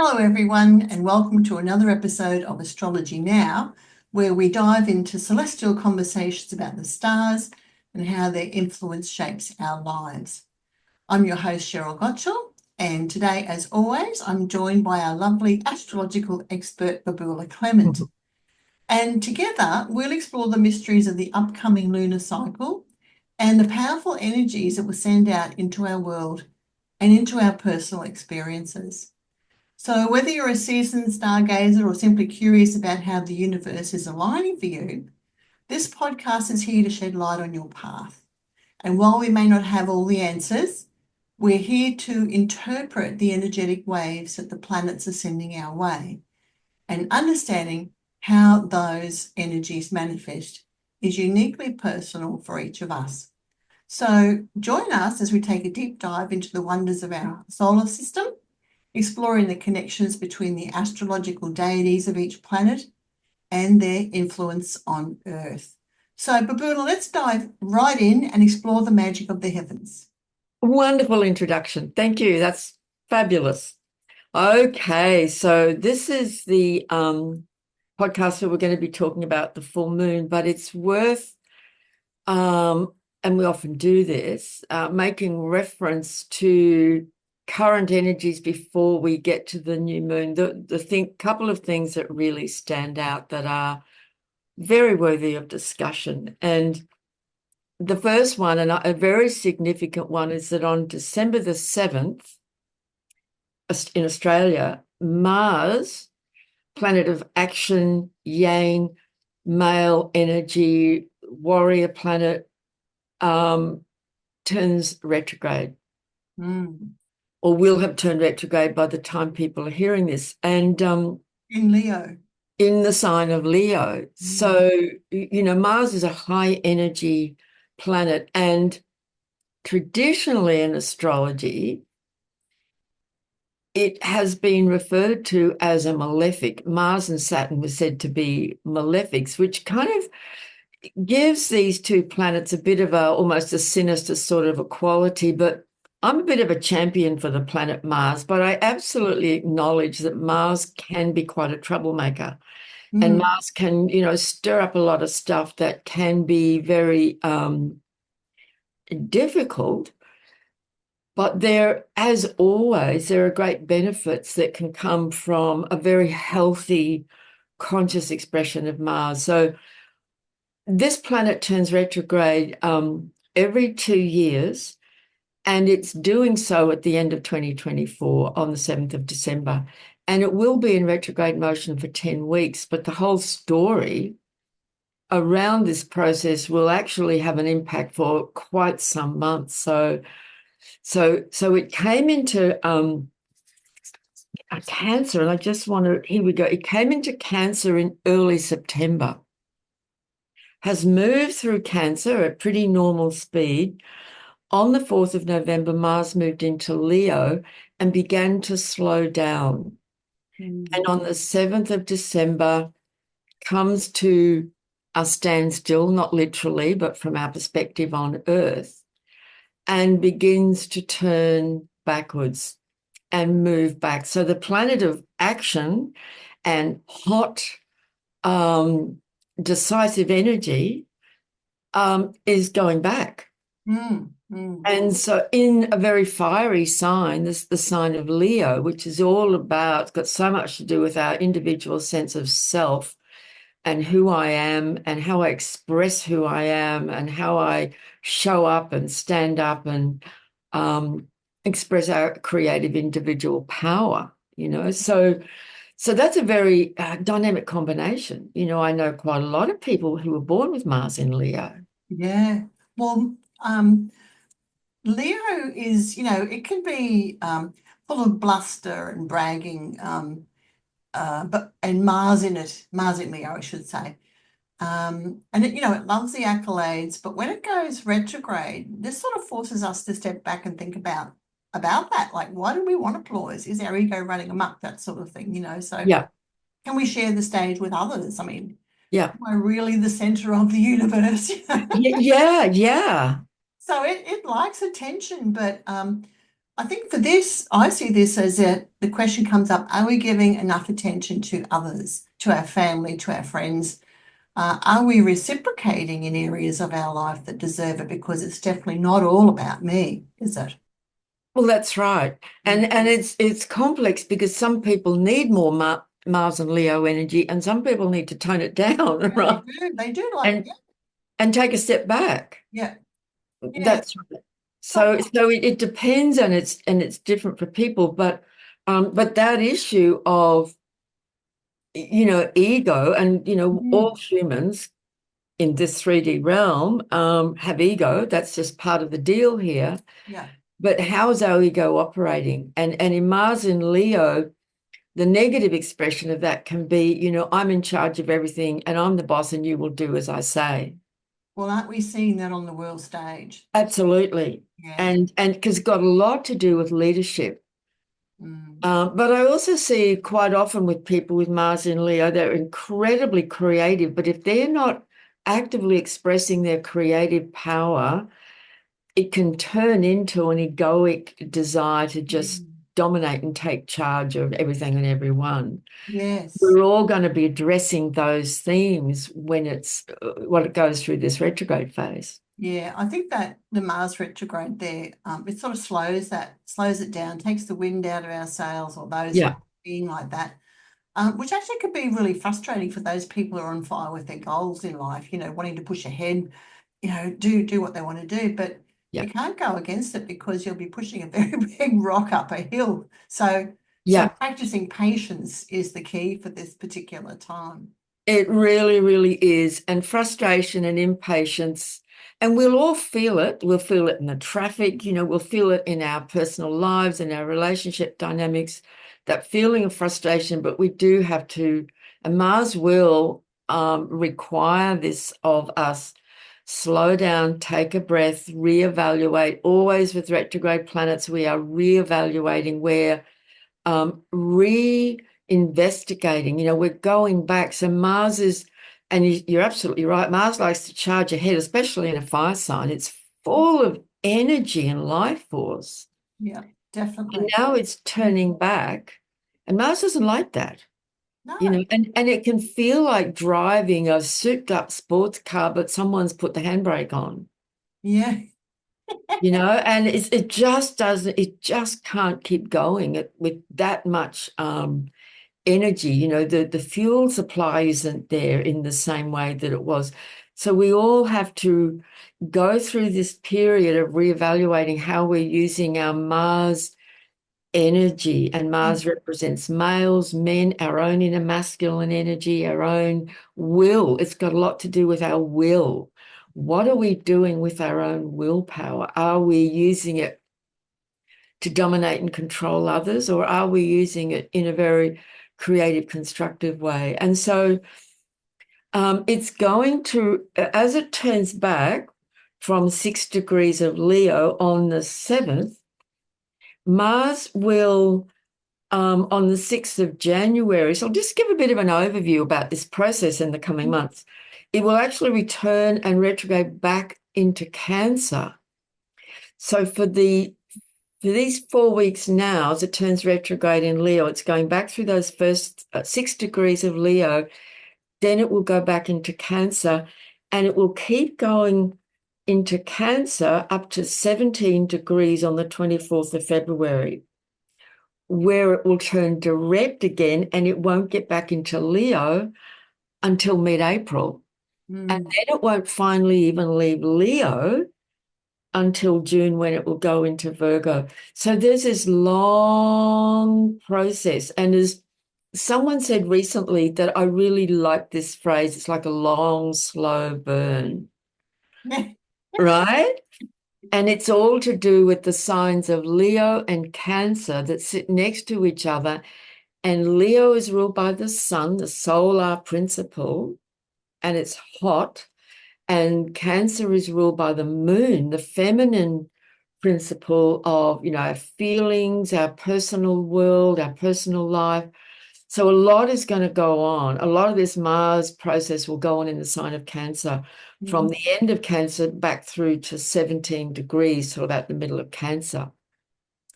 Hello, everyone, and welcome to another episode of Astrology Now, where we dive into celestial conversations about the stars and how their influence shapes our lives. I'm your host, Cheryl Gottschall, and today, as always, I'm joined by our lovely astrological expert, Babula Clement. And together, we'll explore the mysteries of the upcoming lunar cycle and the powerful energies it will send out into our world and into our personal experiences. So whether you're a seasoned stargazer or simply curious about how the universe is aligning for you, this podcast is here to shed light on your path. And while we may not have all the answers, we're here to interpret the energetic waves that the planets are sending our way. And understanding how those energies manifest is uniquely personal for each of us. So join us as we take a deep dive into the wonders of our solar system, exploring the connections between the astrological deities of each planet and their influence on Earth. So, Babuna, let's dive right in and explore the magic of the heavens. Wonderful introduction. Thank you. That's fabulous. Okay, so this is the podcast where we're going to be talking about the full moon, but it's worth, and we often do this, making reference to current energies before we get to the new moon. Couple of things that really stand out that are very worthy of discussion. And the first one, and a very significant one, is that on December the 7th, in Australia, Mars, planet of action, yang, male energy, warrior planet, turns retrograde. Or will have turned retrograde by the time people are hearing this. And in Leo. In the sign of Leo. So, Mars is a high energy planet. And traditionally in astrology, it has been referred to as a malefic. Mars and Saturn were said to be malefics, which kind of gives these two planets a bit of almost a sinister sort of a quality. But I'm a bit of a champion for the planet Mars, but I absolutely acknowledge that Mars can be quite a troublemaker. And Mars can, stir up a lot of stuff that can be very difficult. But as always, there are great benefits that can come from a very healthy, conscious expression of Mars. So this planet turns retrograde every 2 years. And it's doing so at the end of 2024 on the 7th of December. And it will be in retrograde motion for 10 weeks. But the whole story around this process will actually have an impact for quite some months. So it came into a Cancer, and I just want to, here we go. It came into Cancer in early September, has moved through Cancer at pretty normal speed. On the 4th of November, Mars moved into Leo and began to slow down. And on the 7th of December, comes to a standstill, not literally, but from our perspective on Earth, and begins to turn backwards and move back. So the planet of action and hot, decisive energy is going back. And so in a very fiery sign, this the sign of Leo, which is all about, it's got so much to do with our individual sense of self and who I am and how I express who I am and how I show up and stand up and express our creative individual power, So that's a very dynamic combination. I know quite a lot of people who were born with Mars in Leo. Yeah. Well, Leo is, it can be full of bluster and bragging, and Mars in Leo, I should say. And it loves the accolades, but when it goes retrograde, this sort of forces us to step back and think about that. Like, why do we want applause? Is our ego running amok? That sort of thing, So Yeah. Can we share the stage with others? I mean, yeah, am I really the center of the universe? yeah. So it likes attention, but I think for this, I see this as the question comes up, are we giving enough attention to others, to our family, to our friends? Are we reciprocating in areas of our life that deserve it? Because it's definitely not all about me, is it? Well, that's right. Mm. And it's complex because some people need more Mars and Leo energy, and some people need to tone it down, Yeah, they right? do. They do like, And and take a step back. yeah, yeah. That's right. So, So it depends, and it's different for people, but that issue of ego, and mm, all humans in this 3D realm have ego. That's just part of the deal here. yeah. But how is our ego operating? And in Mars and Leo, the negative expression of that can be, I'm in charge of everything and I'm the boss and you will do as I say. Well, aren't we seeing that on the world stage? Absolutely. Yeah. And because it's got a lot to do with leadership. Mm, But I also see quite often with people with Mars in Leo, they're incredibly creative, but if they're not actively expressing their creative power, it can turn into an egoic desire to just mm. dominate and take charge of everything and everyone. Yes. We're all going to be addressing those themes when it goes through this retrograde phase. Yeah, I think that the Mars retrograde there, it sort of slows it down, takes the wind out of our sails, or those who Yeah, are being like that, which actually could be really frustrating for those people who are on fire with their goals in life, wanting to push ahead, do what they want to do, but yeah, you can't go against it because you'll be pushing a very big rock up a hill. So yeah. practicing patience is the key for this particular time. It really, really is. And frustration and impatience. And we'll all feel it. We'll feel it in the traffic, we'll feel it in our personal lives and our relationship dynamics, that feeling of frustration. But we do have to, and Mars will require this of us. Slow down, take a breath, reevaluate. Always with retrograde planets, we are reevaluating where re-investigating, we're going back. So Mars is, and you're absolutely right, Mars likes to charge ahead, especially in a fire sign. It's full of energy and life force. Yeah, And definitely. now it's turning back. And Mars doesn't like that. No, And it can feel like driving a souped up sports car, but someone's put the handbrake on, yeah. and it just can't keep going with that much energy. The fuel supply isn't there in the same way that it was. So we all have to go through this period of reevaluating how we're using our Mars energy. And Mars represents males, men, our own inner masculine energy, our own will. It's got a lot to do with our will. What are we doing with our own willpower? Are we using it to dominate and control others, or are we using it in a very creative, constructive way? And so it's going to, as it turns back from 6 degrees of Leo on the 7th, Mars will, on the 6th of January, so I'll just give a bit of an overview about this process in the coming months. It will actually return and retrograde back into Cancer. So for these 4 weeks now, as it turns retrograde in Leo, it's going back through those first 6 degrees of Leo. Then it will go back into Cancer, and it will keep going into Cancer up to 17 degrees on the 24th of February, where it will turn direct again, and it won't get back into Leo until mid-April. And Mm. then it won't finally even leave Leo until June, when it will go into Virgo. So there's this long process. And as someone said recently, that I really like this phrase, it's like a long, slow burn, right? And it's all to do with the signs of Leo and Cancer that sit next to each other. And Leo is ruled by the sun, the solar principle, and it's hot. And Cancer is ruled by the moon, the feminine principle of, our feelings, our personal world, our personal life. So a lot is going to go on. A lot of this Mars process will go on in the sign of Cancer from Mm. the end of Cancer back through to 17 degrees till about the middle of Cancer.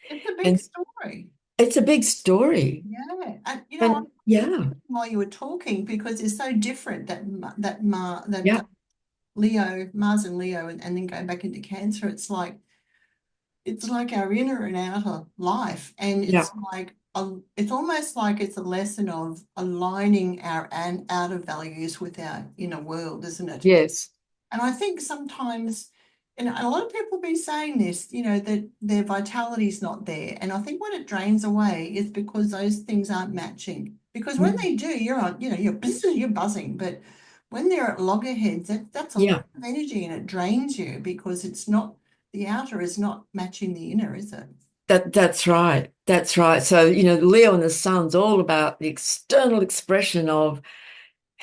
It's a big And story. it's a big story. Yeah. And I And was yeah, while you were talking because it's so different that yeah, Leo, Mars and Leo, and then going back into Cancer. It's like our inner and outer life, and yeah, it's almost like it's a lesson of aligning our and outer values with our inner world, isn't it? yes. And I think sometimes, and a lot of people have been saying this, that their vitality is not there. And I think when it drains away, it's because those things aren't matching. Because when Mm. they do, you're on, you're buzzing. But when they're at loggerheads, that's a lot Yeah, of energy and it drains you because it's not, the outer is not matching the inner, is it? that's right. That's right. So, Leo and the sun's all about the external expression of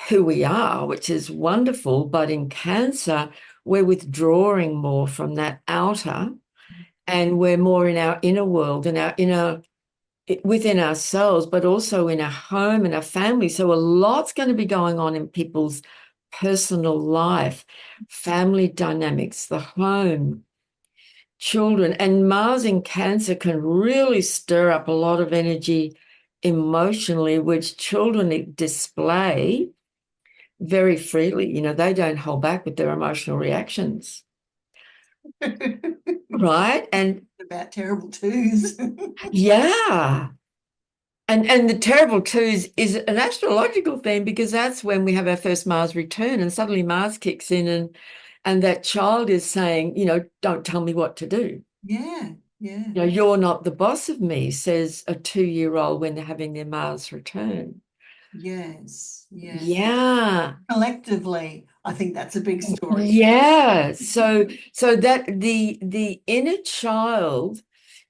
who we are, which is wonderful. But in Cancer, we're withdrawing more from that outer and we're more in our inner world and our inner within ourselves, but also in our home and our family. So a lot's going to be going on in people's personal life, family dynamics, the home, children. And Mars in Cancer can really stir up a lot of energy emotionally, which children display very freely. They don't hold back with their emotional reactions, right? And About terrible twos. yeah. And the terrible twos is an astrological theme because that's when we have our first Mars return and suddenly Mars kicks in and that child is saying, don't tell me what to do. Yeah, yeah. You're not the boss of me, says a 2-year-old when they're having their Mars return. Yes, yes. Yeah. Collectively, I think that's a big story. Yeah. So that the inner child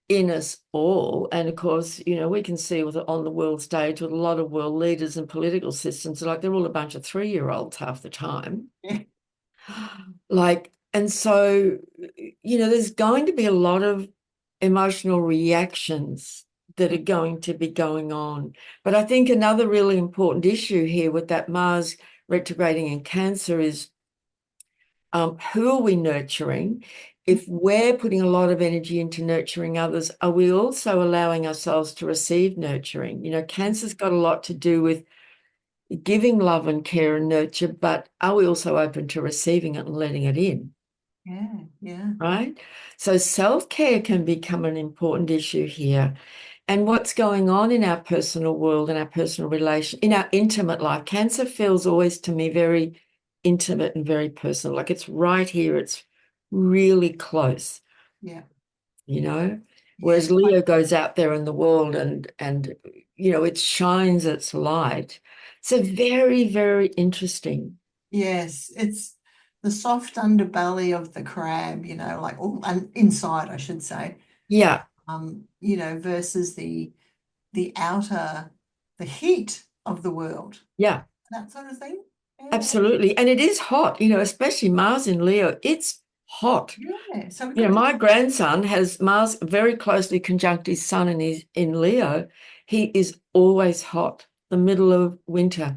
in us all. And of course, we can see on the world stage with a lot of world leaders and political systems, like they're all a bunch of 3-year-olds half the time. Yeah. Like, and so, there's going to be a lot of emotional reactions that are going to be going on. But I think another really important issue here with that Mars retrograding in Cancer is who are we nurturing? If we're putting a lot of energy into nurturing others, are we also allowing ourselves to receive nurturing? Cancer's got a lot to do with giving love and care and nurture, but are we also open to receiving it and letting it in? Yeah, yeah. Right? So self-care can become an important issue here. And what's going on in our personal world and our personal relation, in our intimate life. Cancer feels always to me very intimate and very personal. Like it's right here. It's really close, Yeah, yeah. whereas Leo goes out there in the world and it shines its light. So very, very interesting. Yes, it's the soft underbelly of the crab, like all and inside, I should say. Yeah, Versus the outer, the heat of the world, yeah. that sort of thing. Yeah, Absolutely. And it is hot, especially Mars in Leo. It's hot. yeah. So we've got My grandson has Mars very closely conjunct his sun and he's in Leo. He is always hot, the middle of winter.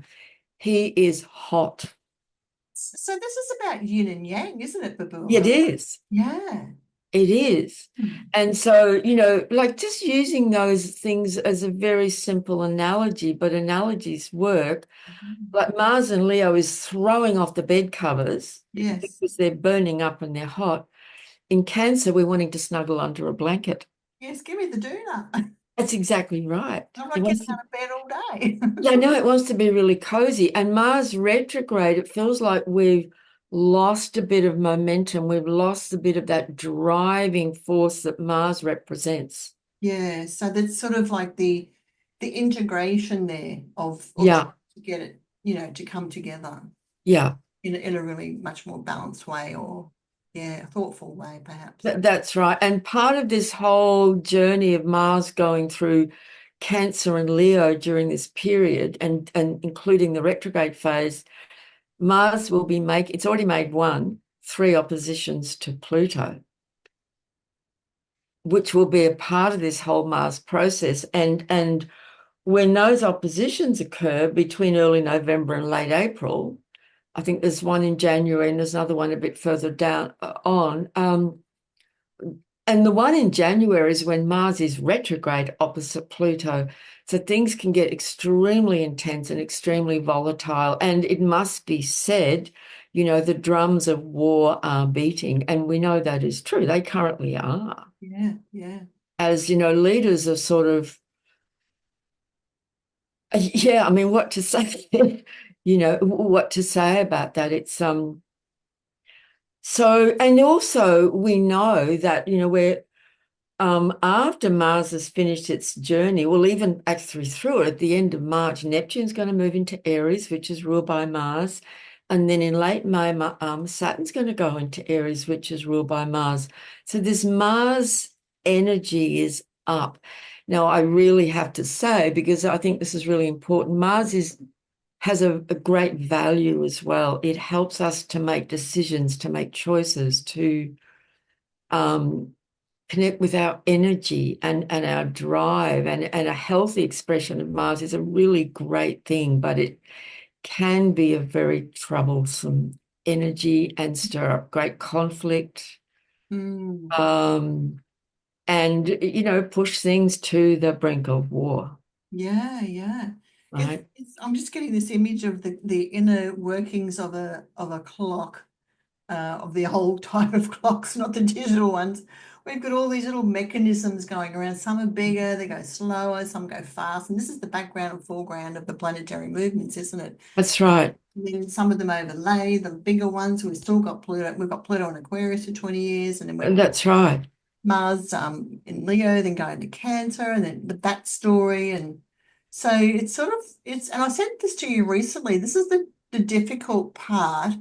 He is hot. so this is about yin and yang, isn't it, It Babua? is. Yeah. It is. Hmm. And so, like just using those things as a very simple analogy, but analogies work. Like Mars and Leo is throwing off the bed covers Yes. because they're burning up and they're hot. In Cancer, we're wanting to snuggle under a blanket. Yes, give me the doona. That's exactly right. I'm It not getting wants to, out of bed all day. yeah, I know it wants to be really cozy. And Mars retrograde, it feels like we've lost a bit of momentum. We've lost a bit of that driving force that Mars represents. Yeah, so that's sort of like the integration there of trying Yeah, to get it, to come together yeah. in a really much more balanced way or yeah, a thoughtful way perhaps. That's right. And part of this whole journey of Mars going through Cancer and Leo during this period and including the retrograde phase, Mars will it's already made 3 oppositions to Pluto, which will be a part of this whole Mars process. And when those oppositions occur between early November and late April, I think there's one in January and there's another one a bit further down on. And the one in January is when Mars is retrograde opposite Pluto. So things can get extremely intense and extremely volatile. And it must be said, the drums of war are beating. And we know that is true. They currently are. Yeah, yeah. As, leaders are sort of, yeah, I mean, what to say, what to say about that. It's, so, and also we know that, we're, after Mars has finished its journey, well, even actually through it, at the end of March, Neptune's going to move into Aries, which is ruled by Mars. And then in late May, Saturn's going to go into Aries, which is ruled by Mars. So this Mars energy is up. Now, I really have to say, because I think this is really important, has a great value as well. It helps us to make decisions, to make choices, to connect with our energy and our drive, and a healthy expression of Mars is a really great thing, but it can be a very troublesome energy and stir up great conflict, Mm. and push things to the brink of war, Yeah, yeah. right? I'm just getting this image of the inner workings of a clock, of the old type of clocks, not the digital ones. We've got all these little mechanisms going around. Some are bigger, they go slower, some go fast. And this is the background and foreground of the planetary movements, isn't it? That's right. And then some of them overlay the bigger ones. We've still got Pluto. We've got Pluto in Aquarius for 20 years, and then we've got That's right. Mars in Leo, then going to Cancer, and then the bat story. And so it's sort of and I said this to you recently, this is the difficult part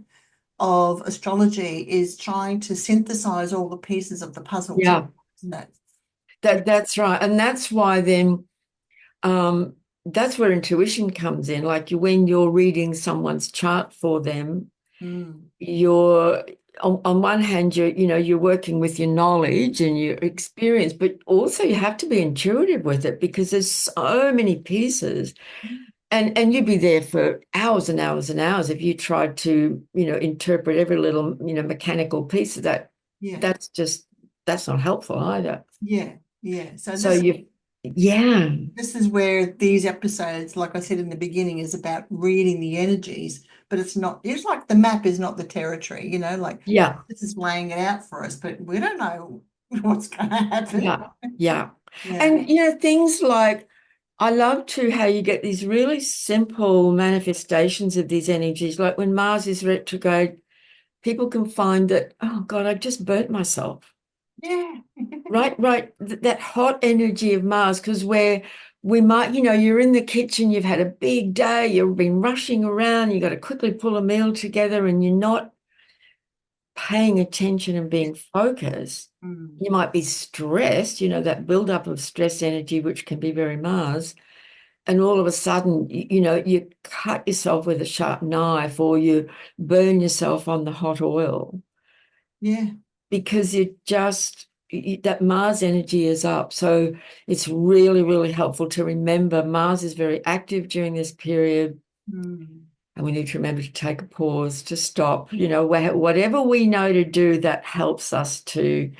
of astrology, is trying to synthesize all the pieces of the puzzle together, Yeah, isn't it? that's right. And that's why then that's where intuition comes in. Like when you're reading someone's chart for them, Mm, you're on one hand, you're working with your knowledge and your experience, but also you have to be intuitive with it, because there's so many pieces, and you'd be there for hours and hours and hours if you tried to, interpret every little, mechanical piece of that. yeah, That's not helpful either. yeah, yeah. So So yeah, this is where these episodes, like I said in the beginning, is about reading the energies, but it's like the map is not the territory, like yeah, this is laying it out for us, but we don't know what's going to happen. yeah, yeah. Yeah. And things like, I love too how you get these really simple manifestations of these energies. Like when Mars is retrograde, people can find that, oh God, I just burnt myself. Yeah. Right, right. That hot energy of Mars, because where we might, you're in the kitchen, you've had a big day, you've been rushing around, you've got to quickly pull a meal together, and you're not paying attention and being focused. Mm. You might be stressed, that buildup of stress energy, which can be very Mars. And all of a sudden, you cut yourself with a sharp knife, or you burn yourself on the hot oil, Yeah. because that Mars energy is up. So it's really, really helpful to remember Mars is very active during this period. Mm. And we need to remember to take a pause, to stop, whatever we know to do that helps us to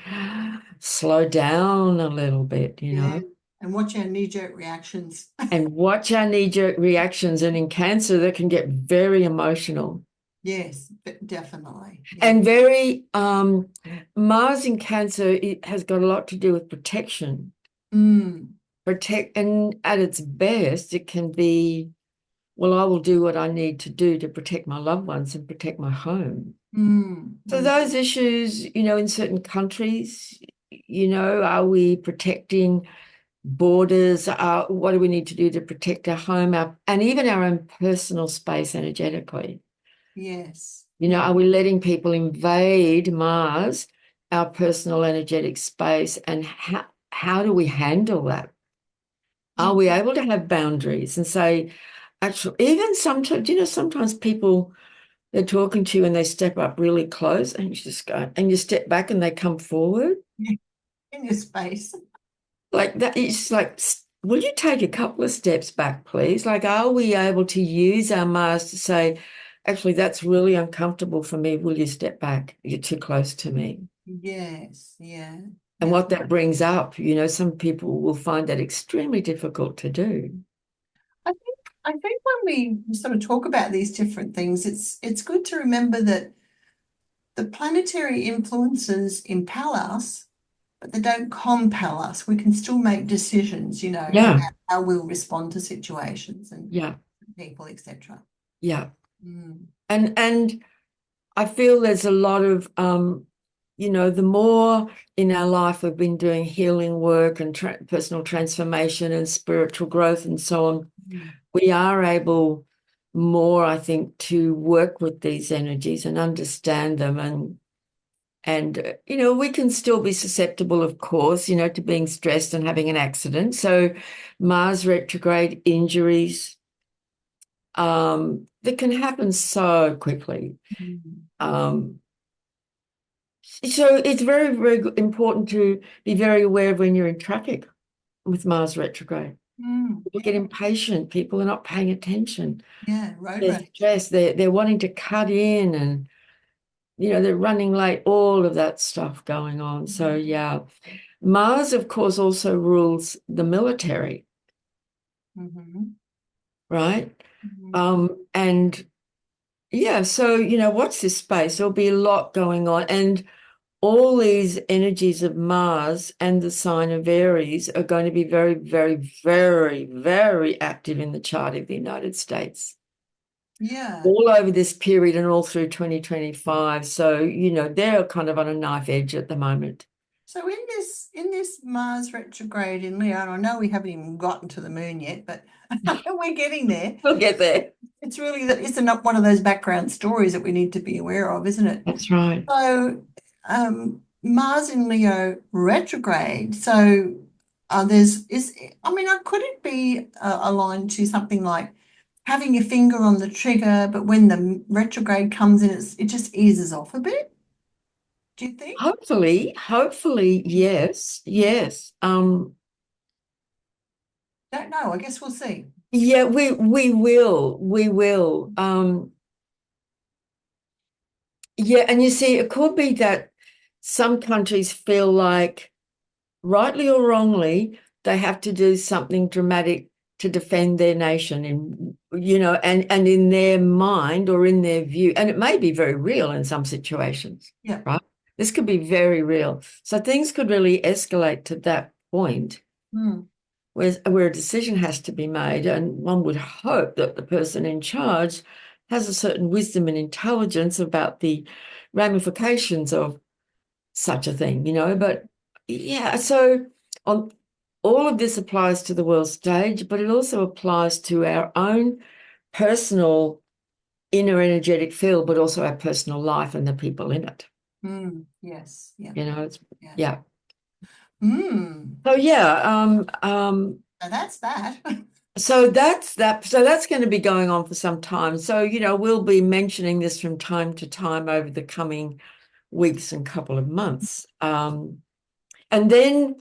slow down a little bit, Yeah. And watch our knee-jerk reactions. and watch our knee-jerk reactions. And in Cancer, that can get very emotional Yes, definitely. Yeah. and very, Mars in Cancer, it has got a lot to do with protection. Mm. And at its best, it can be, well, I will do what I need to do to protect my loved ones and protect my home. Mm. So Mm. those issues, in certain countries, are we protecting borders? What do we need to do to protect our home, and even our own personal space energetically? Yes. Are we letting people invade Mars, our personal energetic space, and how do we handle that? Are Yeah. we able to have boundaries and say, actually, even sometimes, sometimes people, they're talking to you and they step up really close, and you just go, and you step back and they come forward Yeah. In your space. like that. It's like, will you take a couple of steps back, please? Like, are we able to use our Mars to say, actually, that's really uncomfortable for me. Will you step back? You're too close to me. Yes. Yeah. And Yeah. what that brings up, some people will find that extremely difficult to do. I think when we sort of talk about these different things, it's good to remember that the planetary influences impel us, but they don't compel us. We can still make decisions, about Yeah, how we'll respond to situations and yeah, people, etc. yeah. Mm. And I feel there's a lot of the more in our life we've been doing healing work and personal transformation and spiritual growth and so on, Mm. we are able more, I think, to work with these energies and understand them and we can still be susceptible, of course, to being stressed and having an accident. So Mars retrograde injuries that can happen so quickly. Mm. Um, so it's very, very important to be very aware of when you're in traffic with Mars retrograde. Mm. People get impatient. People are not paying attention. Yeah, road They're rage. stressed. They're wanting to cut in and they're running late, all of that stuff going on. So yeah. Mars, of course, also rules the military, Mm-hmm. right? Mm-hmm. And yeah, so what's this space? There'll be a lot going on. And all these energies of Mars and the sign of Aries are going to be very, very, very, very active in the chart of the United States. Yeah. All over this period and all through 2025. So, they're kind of on a knife edge at the moment. So in this Mars retrograde in Leo, and I know we haven't even gotten to the moon yet, but we're getting there. We'll get there. It's really that it's not one of those background stories that we need to be aware of, isn't it? That's right. So Mars in Leo retrograde. So there's is I mean, could it be aligned to something like having your finger on the trigger, but when the retrograde comes in, it just eases off a bit? Do you think? Hopefully, yes, yes. Don't know. I guess we'll see. Yeah, we will. Yeah, and you see, it could be that some countries feel like, rightly or wrongly, they have to do something dramatic to defend their nation and in their mind or in their view, and it may be very real in some situations, Yeah. right? This could be very real. So things could really escalate to that point Hmm. where a decision has to be made, and one would hope that the person in charge has a certain wisdom and intelligence about the ramifications of such a thing, but yeah, so on all of this applies to the world stage, but it also applies to our own personal inner energetic field, but also our personal life and the people in it. Yes. Yeah. It's Yeah. yeah. Hmm. So yeah, So that's that. so that's that. So that's going to be going on for some time. So, we'll be mentioning this from time to time over the coming weeks and couple of months. And then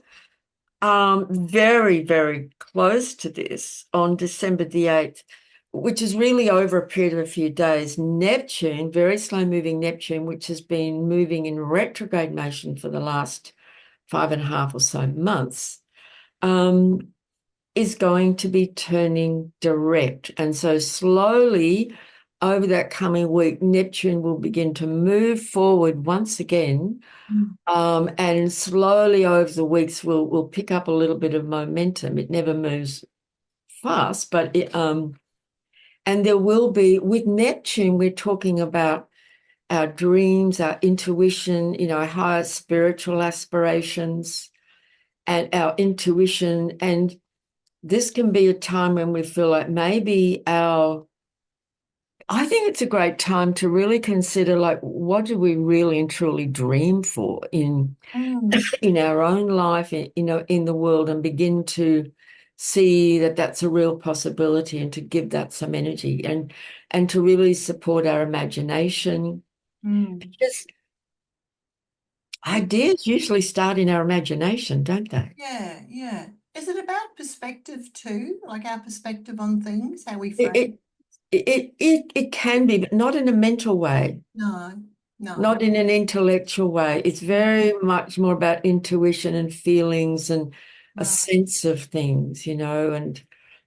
very, very close to this on December the 8th, which is really over a period of a few days, Neptune, very slow moving Neptune, which has been moving in retrograde motion for the last 5.5 or so months, is going to be turning direct. And so slowly over that coming week, Neptune will begin to move forward once again. Hmm. And slowly over the weeks, we'll pick up a little bit of momentum. It never moves fast, but and there will be, with Neptune, we're talking about our dreams, our intuition, our higher spiritual aspirations and our intuition. And this can be a time when we feel like maybe I think it's a great time to really consider, like, what do we really and truly dream for Hmm. in our own life, in the world, and begin to see that that's a real possibility, and to give that some energy, and to really support our imagination, Hmm. because ideas usually start in our imagination, don't they? Yeah. Yeah. Is it about perspective too? Like our perspective on things, how we It frame? it it can be, but not in a mental way. No. No. not in an intellectual way. It's very much more about intuition and feelings and a Right. sense of things, and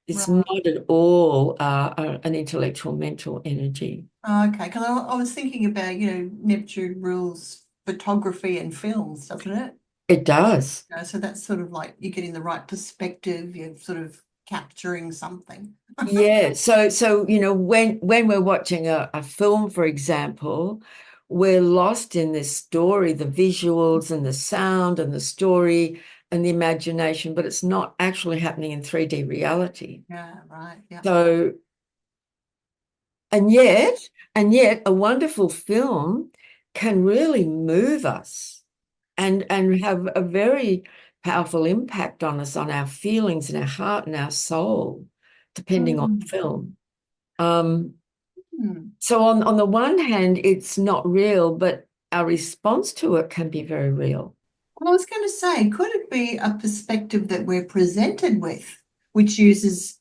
it's Right. not at all an intellectual mental energy. Oh, okay. Because I was thinking about, Neptune rules photography and films, doesn't it? It does. So that's sort of like you're getting the right perspective, you're sort of capturing something. Yeah. So when we're watching a film, for example, we're lost in this story, the visuals and the sound and the story and the imagination, but it's not actually happening in 3D reality. Yeah, right. Yeah. So, and yet a wonderful film can really move us and have a very powerful impact on us, on our feelings and our heart and our soul, depending on the Mm. film. Um, Mm. so on the one hand, it's not real, but our response to it can be very real. Well, I was going to say, could it be a perspective that we're presented with, which uses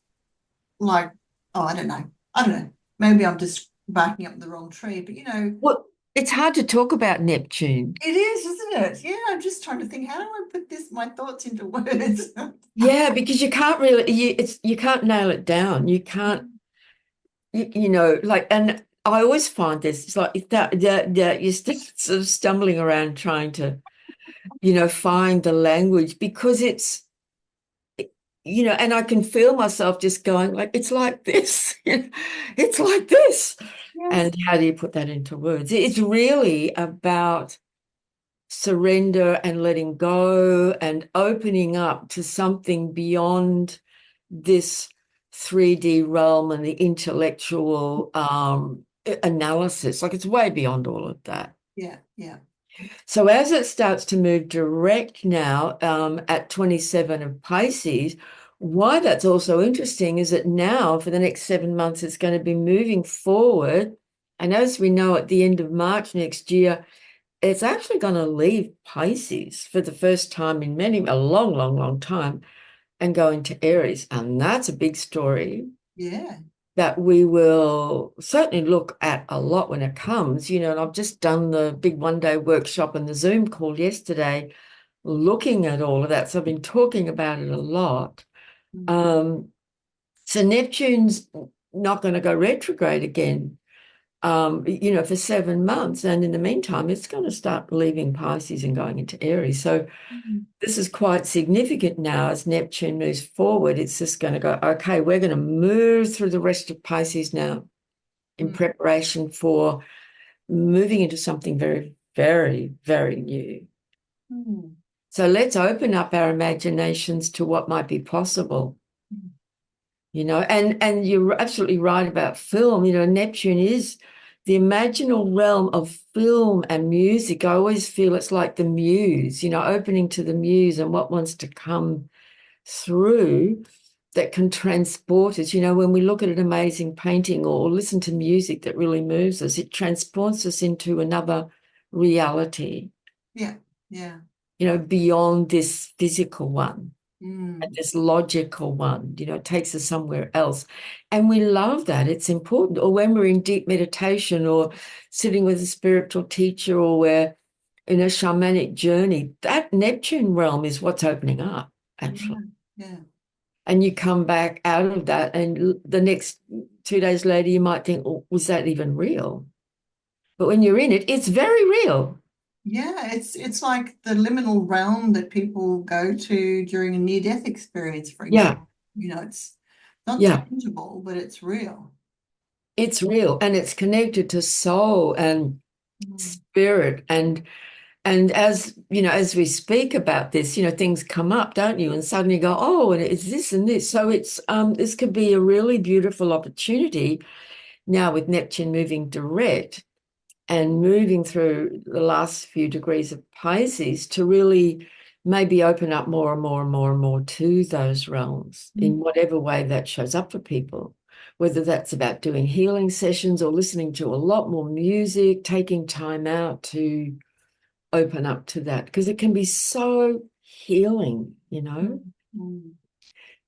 like, oh, I don't know. I don't know. Maybe I'm just barking up the wrong tree, but Well, it's hard to talk about Neptune. it is, isn't it? Yeah, I'm just trying to think, how do I put my thoughts into words? Yeah, because you can't really you can't nail it down. You can't like, and I always find this, it's like that you start sort of stumbling around trying to find the language, because and I can feel myself just going like, it's like this, it's like this. Yes. And how do you put that into words? It's really about surrender and letting go and opening up to something beyond this 3D realm and the intellectual analysis. Like, it's way beyond all of that. Yeah, yeah. So as it starts to move direct now at 27 of Pisces, why that's also interesting is that now for the next 7 months, it's going to be moving forward. And as we know, at the end of March next year, it's actually going to leave Pisces for the first time in a long, long, long time, and go into Aries. And that's a big story Yeah. that we will certainly look at a lot when it comes, and I've just done the big 1 day workshop and the Zoom call yesterday, looking at all of that. So I've been talking about it a lot. Mm. Um, so Neptune's not going to go retrograde again, for 7 months. And in the meantime, it's going to start leaving Pisces and going into Aries. So Mm. this is quite significant now as Neptune moves forward. It's just going to go, okay, we're going to move through the rest of Pisces now in Mm. preparation for moving into something very, very, very new. Mm. So let's open up our imaginations to what might be possible. Mm. And you're absolutely right about film. Neptune is the imaginal realm of film and music. I always feel it's like the muse, opening to the muse and what wants to come through that can transport us. When we look at an amazing painting or listen to music that really moves us, it transports us into another reality, Yeah, yeah. beyond this physical one. Mm. This logical one, it takes us somewhere else. And we love that. It's important. Or when we're in deep meditation or sitting with a spiritual teacher, or we're in a shamanic journey, that Neptune realm is what's opening up, Yeah, actually. yeah. And you come back out of that, and the next 2 days later, you might think, oh, was that even real? But when you're in it, it's very real. Yeah, it's like the liminal realm that people go to during a near-death experience, for Yeah, example. It's not yeah, tangible, but it's real. it's real. And it's connected to soul and Mm. spirit. And as we speak about this, things come up, don't you? And suddenly you go, oh, and it's this and this. So this could be a really beautiful opportunity now with Neptune moving direct and moving through the last few degrees of Pisces to really maybe open up more and more and more and more to those realms Mm. in whatever way that shows up for people, whether that's about doing healing sessions or listening to a lot more music, taking time out to open up to that, because it can be so healing, Mm. Mm.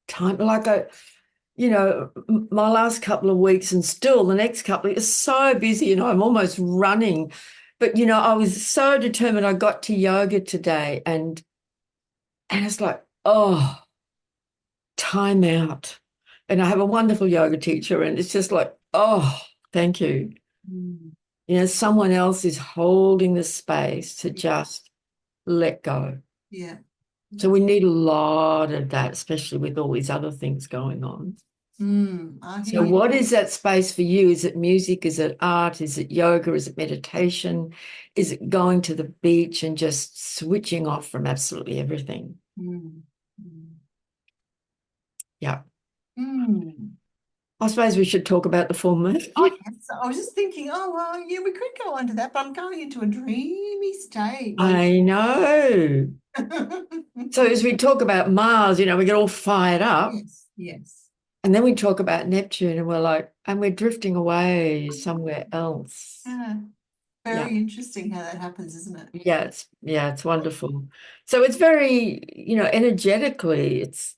time like my last couple of weeks and still the next couple is so busy, I'm almost running But I was so determined. I got to yoga today, and it's like, oh, time out. And I have a wonderful yoga teacher, and it's just like, oh, thank you. Mm. Someone else is holding the space to just let go. Yeah. So Yeah. we need a lot of that, especially with all these other things going on. I So hear you. what is that space for you? Is it music? Is it art? Is it yoga? Is it meditation? Is it going to the beach and just switching off from absolutely everything? Mm. Mm. Yeah. Mm. I suppose we should talk about the full moon. Oh, yes. I was just thinking, oh, well, yeah, we could go on to that, but I'm going into a dreamy state. Like, I know. So as we talk about Mars, we get all fired up. yes, yes. And then we talk about Neptune and we're like, and we're drifting away somewhere else. Yeah. Yeah. Very interesting how that happens, isn't it? It's wonderful. So it's very, energetically, it's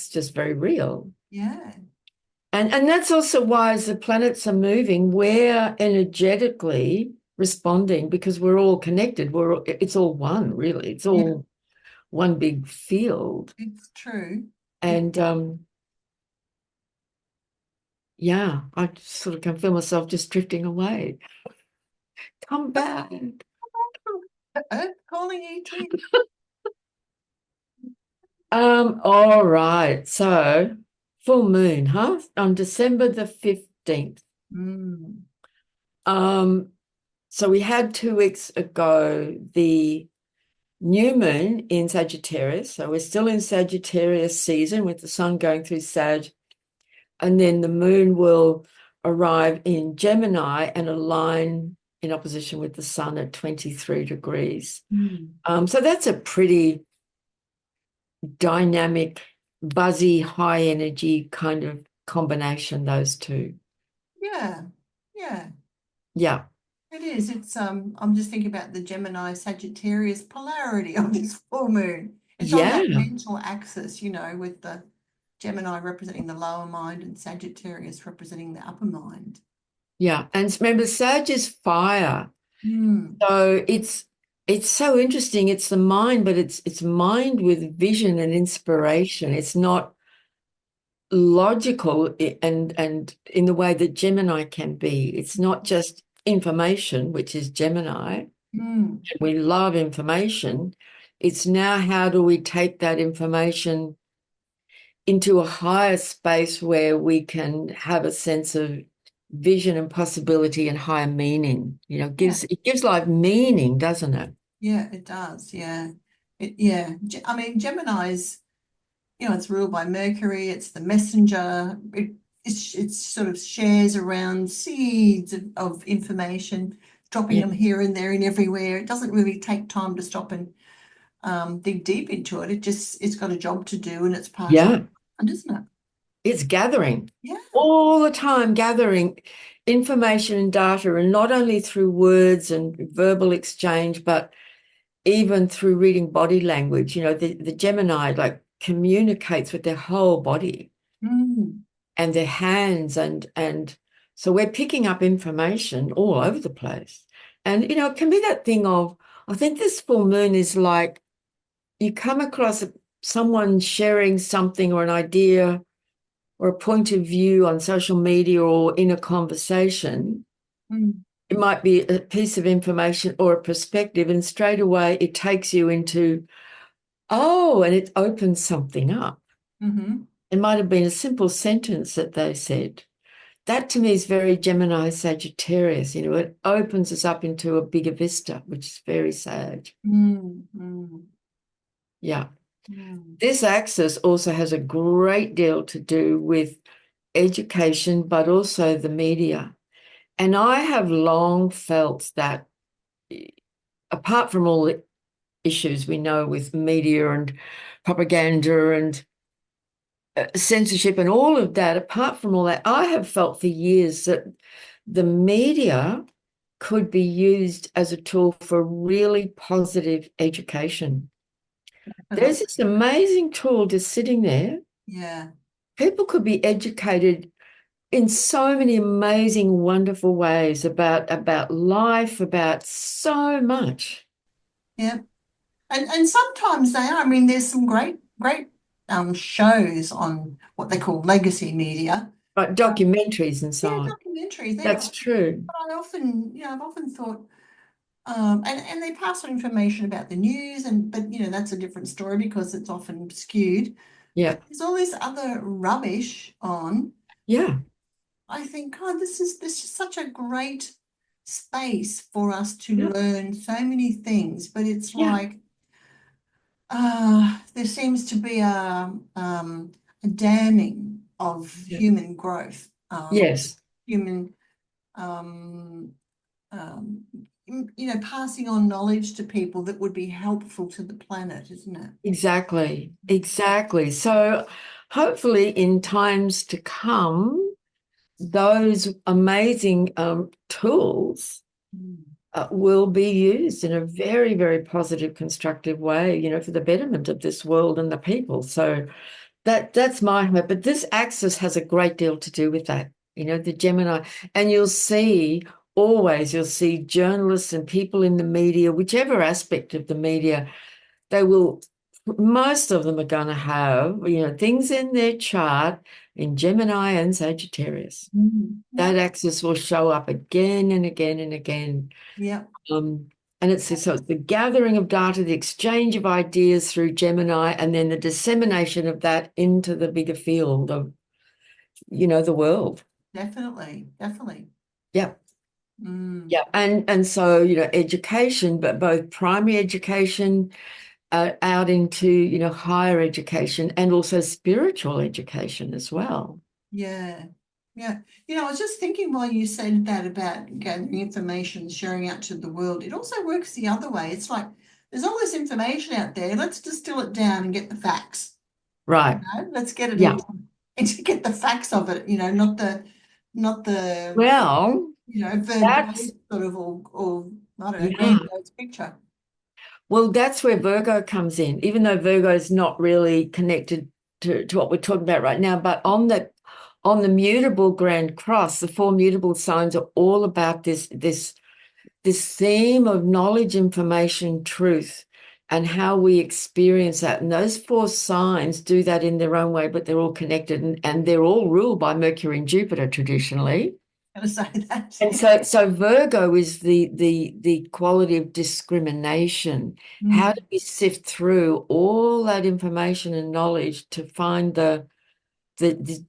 just very real. Yeah. And that's also why as the planets are moving, we're energetically responding because we're all connected. It's all one, really. It's Yeah. all one big field. It's true. And yeah, I sort of can feel myself just drifting away. Come back. Earth calling ET. All right. So full moon, huh? On December the 15th. Mm. Um, so we had 2 weeks ago the new moon in Sagittarius. So we're still in Sagittarius season with the sun going through Sag, and then the moon will arrive in Gemini and align in opposition with the sun at 23 degrees. Mm. So that's a pretty dynamic, buzzy, high energy kind of combination, those two. Yeah. Yeah. Yeah. It is. I'm just thinking about the Gemini Sagittarius polarity of this full moon. It's on that Yeah. mental axis, with the Gemini representing the lower mind and Sagittarius representing the upper mind. Yeah. And remember, Sag is fire. Mm. So it's so interesting. It's the mind, but it's mind with vision and inspiration. It's not logical and in the way that Gemini can be. It's not just information, which is Gemini. Mm. We love information. It's now how do we take that information into a higher space where we can have a sense of vision and possibility and higher meaning. Yeah. It gives life meaning, doesn't it? Yeah, it does. Yeah. Yeah. I mean, Gemini's, it's ruled by Mercury. It's the messenger. It sort of shares around seeds of information, dropping Yeah. them here and there and everywhere. It doesn't really take time to stop and dig deep into it. It's got a job to do and it's passing Yeah. on, isn't it? It's gathering Yeah. all the time, gathering information and data, and not only through words and verbal exchange, but even through reading body language. The Gemini like communicates with their whole body Mm. and their hands, and so we're picking up information all over the place. And it can be that thing of, I think this full moon is like you come across someone sharing something or an idea or a point of view on social media or in a conversation. Mm. It might be a piece of information or a perspective, and straight away it takes you into, oh, and it opens something up. Mm-hmm. It might have been a simple sentence that they said. That to me is very Gemini Sagittarius. It opens us up into a bigger vista, which is very Sag. Mm. Mm. Yeah. Mm. This axis also has a great deal to do with education, but also the media. And I have long felt that apart from all the issues we know with media and propaganda and censorship and all of that, apart from all that, I have felt for years that the media could be used as a tool for really positive education. There's this amazing tool just sitting there. Yeah. People could be educated in so many amazing, wonderful ways about life, about so much. Yeah. And sometimes they are. I mean, there's some great shows on what they call legacy media. Like documentaries and so Yeah, on. documentaries. They're That's great. true. But I often, I've often thought, and they pass on information about the news, but that's a different story because it's often skewed. Yeah. But there's all this other rubbish on. Yeah. I think, God, this is such a great space for us to Yeah. learn so many things. But it's Yeah. like there seems to be a damning of Yeah. human growth, Yes. human um, um, passing on knowledge to people that would be helpful to the planet, isn't it? Exactly. Exactly. So hopefully in times to come, those amazing tools Mm. will be used in a very, very positive, constructive way, for the betterment of this world and the people. So that's my hope. But this axis has a great deal to do with that, the Gemini. And you'll see journalists and people in the media, whichever aspect of the media, they will, most of them are going to have, things in their chart in Gemini and Sagittarius. Mm. That Yep, axis will show up again and again and again. yep, Um, and it's the gathering of data, the exchange of ideas through Gemini, and then the dissemination of that into the bigger field of, the world. definitely, definitely. Yeah. Mm. Yeah. And so, education, but both primary education out into, higher education and also spiritual education as well. Yeah, yeah. I was just thinking while you said that about gathering information, sharing out to the world, it also works the other way. It's like there's all this information out there. Let's distill it down and get the facts. Right. Let's get it Yeah. into and to get the facts of it. Not the Well, verbose that's, sort of or I don't know, yeah. grandiose picture. Well, that's where Virgo comes in, even though Virgo is not really connected to what we're talking about right now. But on the mutable grand cross, the four mutable signs are all about this theme of knowledge, information, truth, and how we experience that. And those four signs do that in their own way, but they're all connected and they're all ruled by Mercury and Jupiter traditionally. I'm gonna say that. And so Virgo is the quality of discrimination. How Mm, do we sift through all that information and knowledge to find the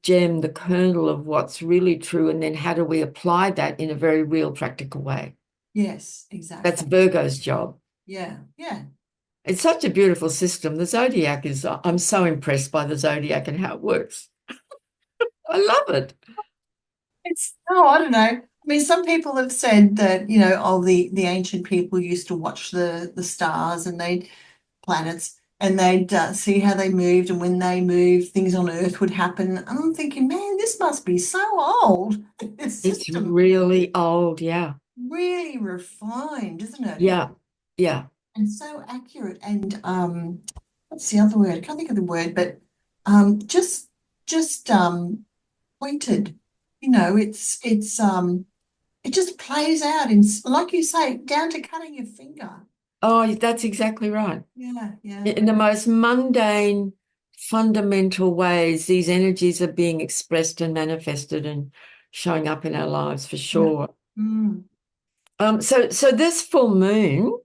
gem, the kernel of what's really true, and then how do we apply that in a very real, practical way? yes, That's exactly. Virgo's job. Yeah, yeah. It's such a beautiful system. The zodiac I'm so impressed by the zodiac and how it works. I love it. I don't know. I mean, some people have said that, the ancient people used to watch the stars and they'd planets and they'd see how they moved, and when they moved, things on Earth would happen. And I'm thinking, man, this must be so old. This It's system really old. Yeah. really refined, isn't it? Yeah. Yeah. And so accurate. And what's the other word? I can't think of the word, but just pointed. It just plays out in, like you say, down to cutting your finger. Oh, that's exactly right. Yeah, yeah, In the most mundane, fundamental ways, these energies are being expressed and manifested and showing up in our lives for yeah. sure. Mm, So this full moon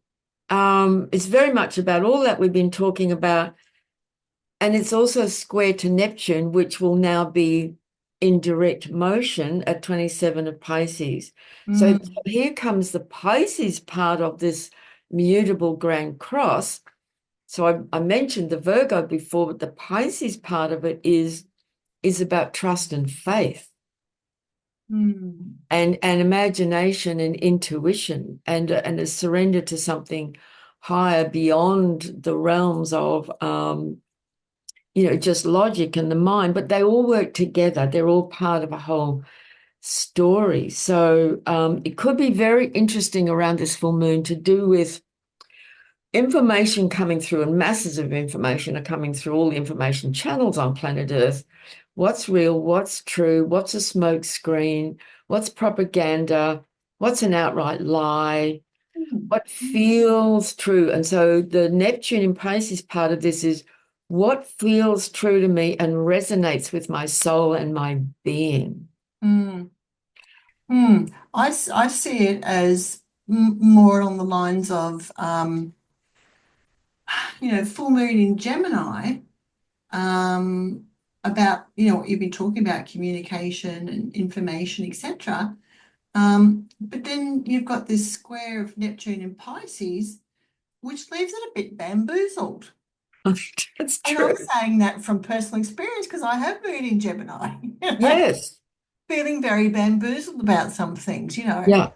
is very much about all that we've been talking about, and it's also square to Neptune, which will now be in direct motion at 27 of Pisces. So mm, here comes the Pisces part of this mutable grand cross. So I mentioned the Virgo before, but the Pisces part of it is about trust and faith mm. and imagination and intuition and a surrender to something higher beyond the realms of just logic and the mind, but they all work together. They're all part of a whole story. So it could be very interesting around this full moon to do with information coming through, and masses of information are coming through all the information channels on planet Earth. What's real? What's true? What's a smoke screen? What's propaganda? What's an outright lie? What feels true? And so the Neptune in Pisces part of this is what feels true to me and resonates with my soul and my being. Mm. I see it as more along the lines of, full moon in Gemini, um, about, what you've been talking about, communication and information, etc. But then you've got this square of Neptune in Pisces, which leaves it a bit bamboozled. That's And I'm true. saying that from personal experience because I have moon in Gemini, Yes. feeling very bamboozled about some things. Yeah.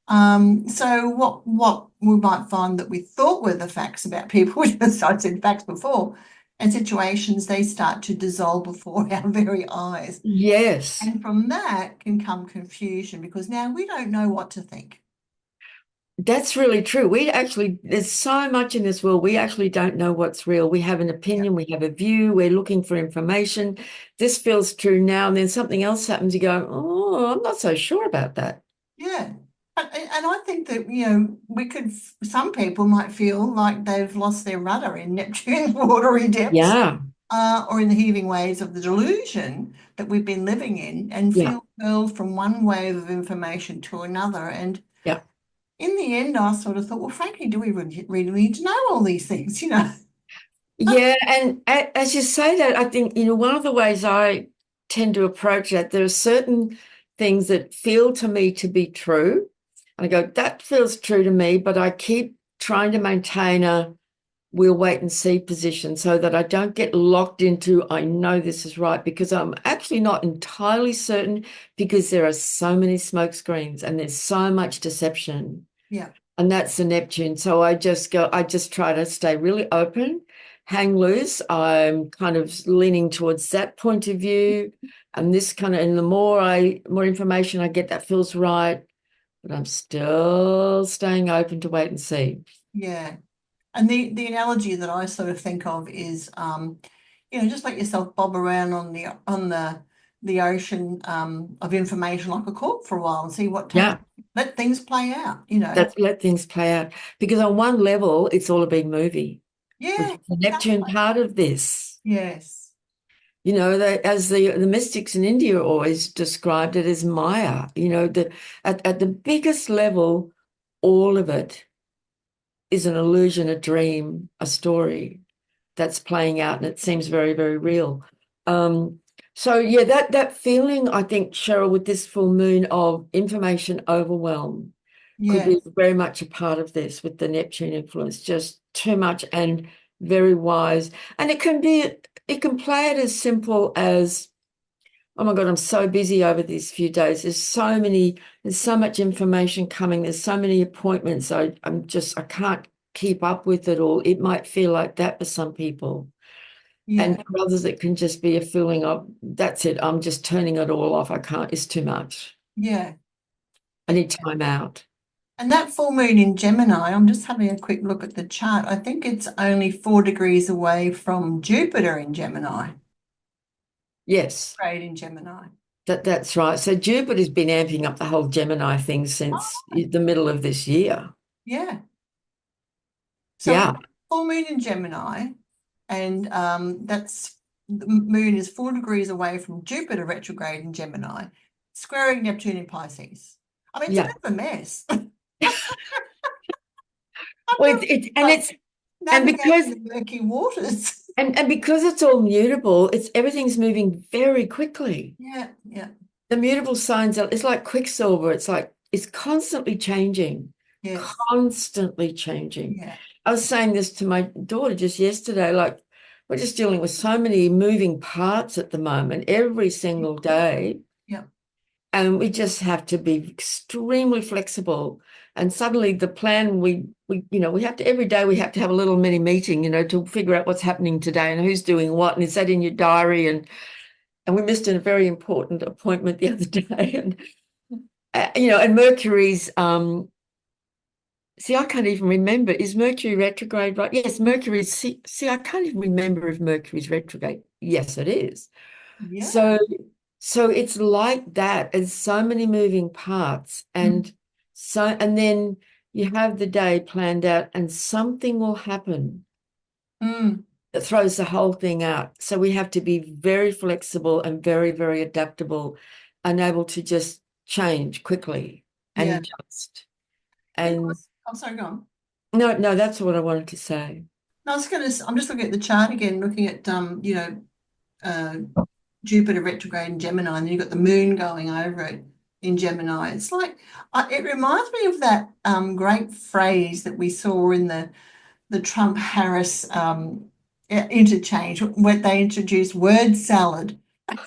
So what we might find that we thought were the facts about people, which as I said facts before, and situations, they start to dissolve before our very eyes. Yes. And from that can come confusion because now we don't know what to think. That's really true. There's so much in this world, we actually don't know what's real. We have an Yeah. opinion, we have a view, we're looking for information. This feels true now, and then something else happens. You go, oh, I'm not so sure about that. Yeah. And I think that, some people might feel like they've lost their rudder in Neptune's watery depths, Yeah. or in the heaving waves of the delusion that we've been living in and Yeah. feel hurled from one wave of information to another. And Yeah. in the end, I sort of thought, well, frankly, do we really need to know all these things, Yeah. And as you say that, I think, one of the ways I tend to approach that, there are certain things that feel to me to be true. And I go, that feels true to me, but I keep trying to maintain a we'll wait and see position so that I don't get locked into, I know this is right, because I'm actually not entirely certain because there are so many smoke screens and there's so much deception. Yeah. And that's the Neptune. So I just try to stay really open, hang loose. I'm kind of leaning towards that point of view. And the more information I get that feels right, but I'm still staying open to wait and see. Yeah. And the analogy that I sort of think of is, just let yourself bob around on the ocean, of information like a cork for a while and see what takes. Yeah. Let things play out. That's let things play out. Because on one level, it's all a big movie, which Yeah, is the Neptune exactly. part of this. Yes. As the mystics in India always described it as Maya. At the biggest level, all of it is an illusion, a dream, a story that's playing out, and it seems very, very real. So yeah, that feeling, I think, Cheryl, with this full moon of information overwhelm could be Yes. very much a part of this with the Neptune influence, just too much and very wise. And it can play it as simple as, oh my God, I'm so busy over these few days. There's so much information coming. There's so many appointments. I can't keep up with it all. It might feel like that for some people. And Yeah. for others, it can just be a feeling of, that's it. I'm just turning it all off. I can't, it's too much. Yeah. I need time out. And that full moon in Gemini, I'm just having a quick look at the chart. I think it's only 4 degrees away from Jupiter in Gemini, Yes. right in Gemini. That's right. So Jupiter's been amping up the whole Gemini thing since the middle of this year. Yeah. So we've Yeah, got full moon in Gemini, and that's the moon is 4 degrees away from Jupiter retrograde in Gemini, squaring Neptune in Pisces. I mean, it's a yeah. bit of a mess. Well, I'm like it's and navigating the murky waters. because it's all mutable, everything's moving very quickly. Yeah, yeah, The mutable signs it's like quicksilver. It's constantly changing, yes, constantly changing. yeah, I was saying this to my daughter just yesterday, like we're just dealing with so many moving parts at the moment, every single day. yeah, And we just have to be extremely flexible. And suddenly the plan we have to every day we have to have a little mini meeting, to figure out what's happening today and who's doing what, and is that in your diary? And we missed a very important appointment the other day, and and Mercury's See, I can't even remember. Is Mercury retrograde right? Yes, Mercury. See, I can't even remember if Mercury's retrograde. Yes, it is. Yeah. So, so it's like that. There's so many moving parts, Mm, and then you have the day planned out, and something will happen mm, that throws the whole thing out. So we have to be very flexible and very, very adaptable, and able to just change quickly and yeah. adjust. And Because, I'm sorry, go on. no, no, that's what I wanted to say. No, I'm just looking at the chart again, looking at, uh, Jupiter retrograde in Gemini, and then you've got the moon going over it in Gemini. It's like, it reminds me of that great phrase that we saw in the Trump-Harris interchange when they introduced word salad. And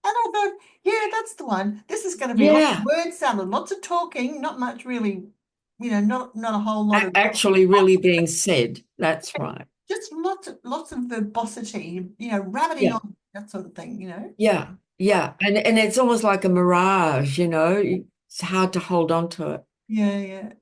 I thought, yeah, that's the one. This is going to be lots of Yeah, word salad, lots of talking, not much really, not a whole lot of actually, really being said. That's right. just lots of verbosity, rabbiting Yeah, on that sort of thing. yeah, But yeah. And it's almost like a mirage, you know. It's hard to hold on to it. yeah, yeah.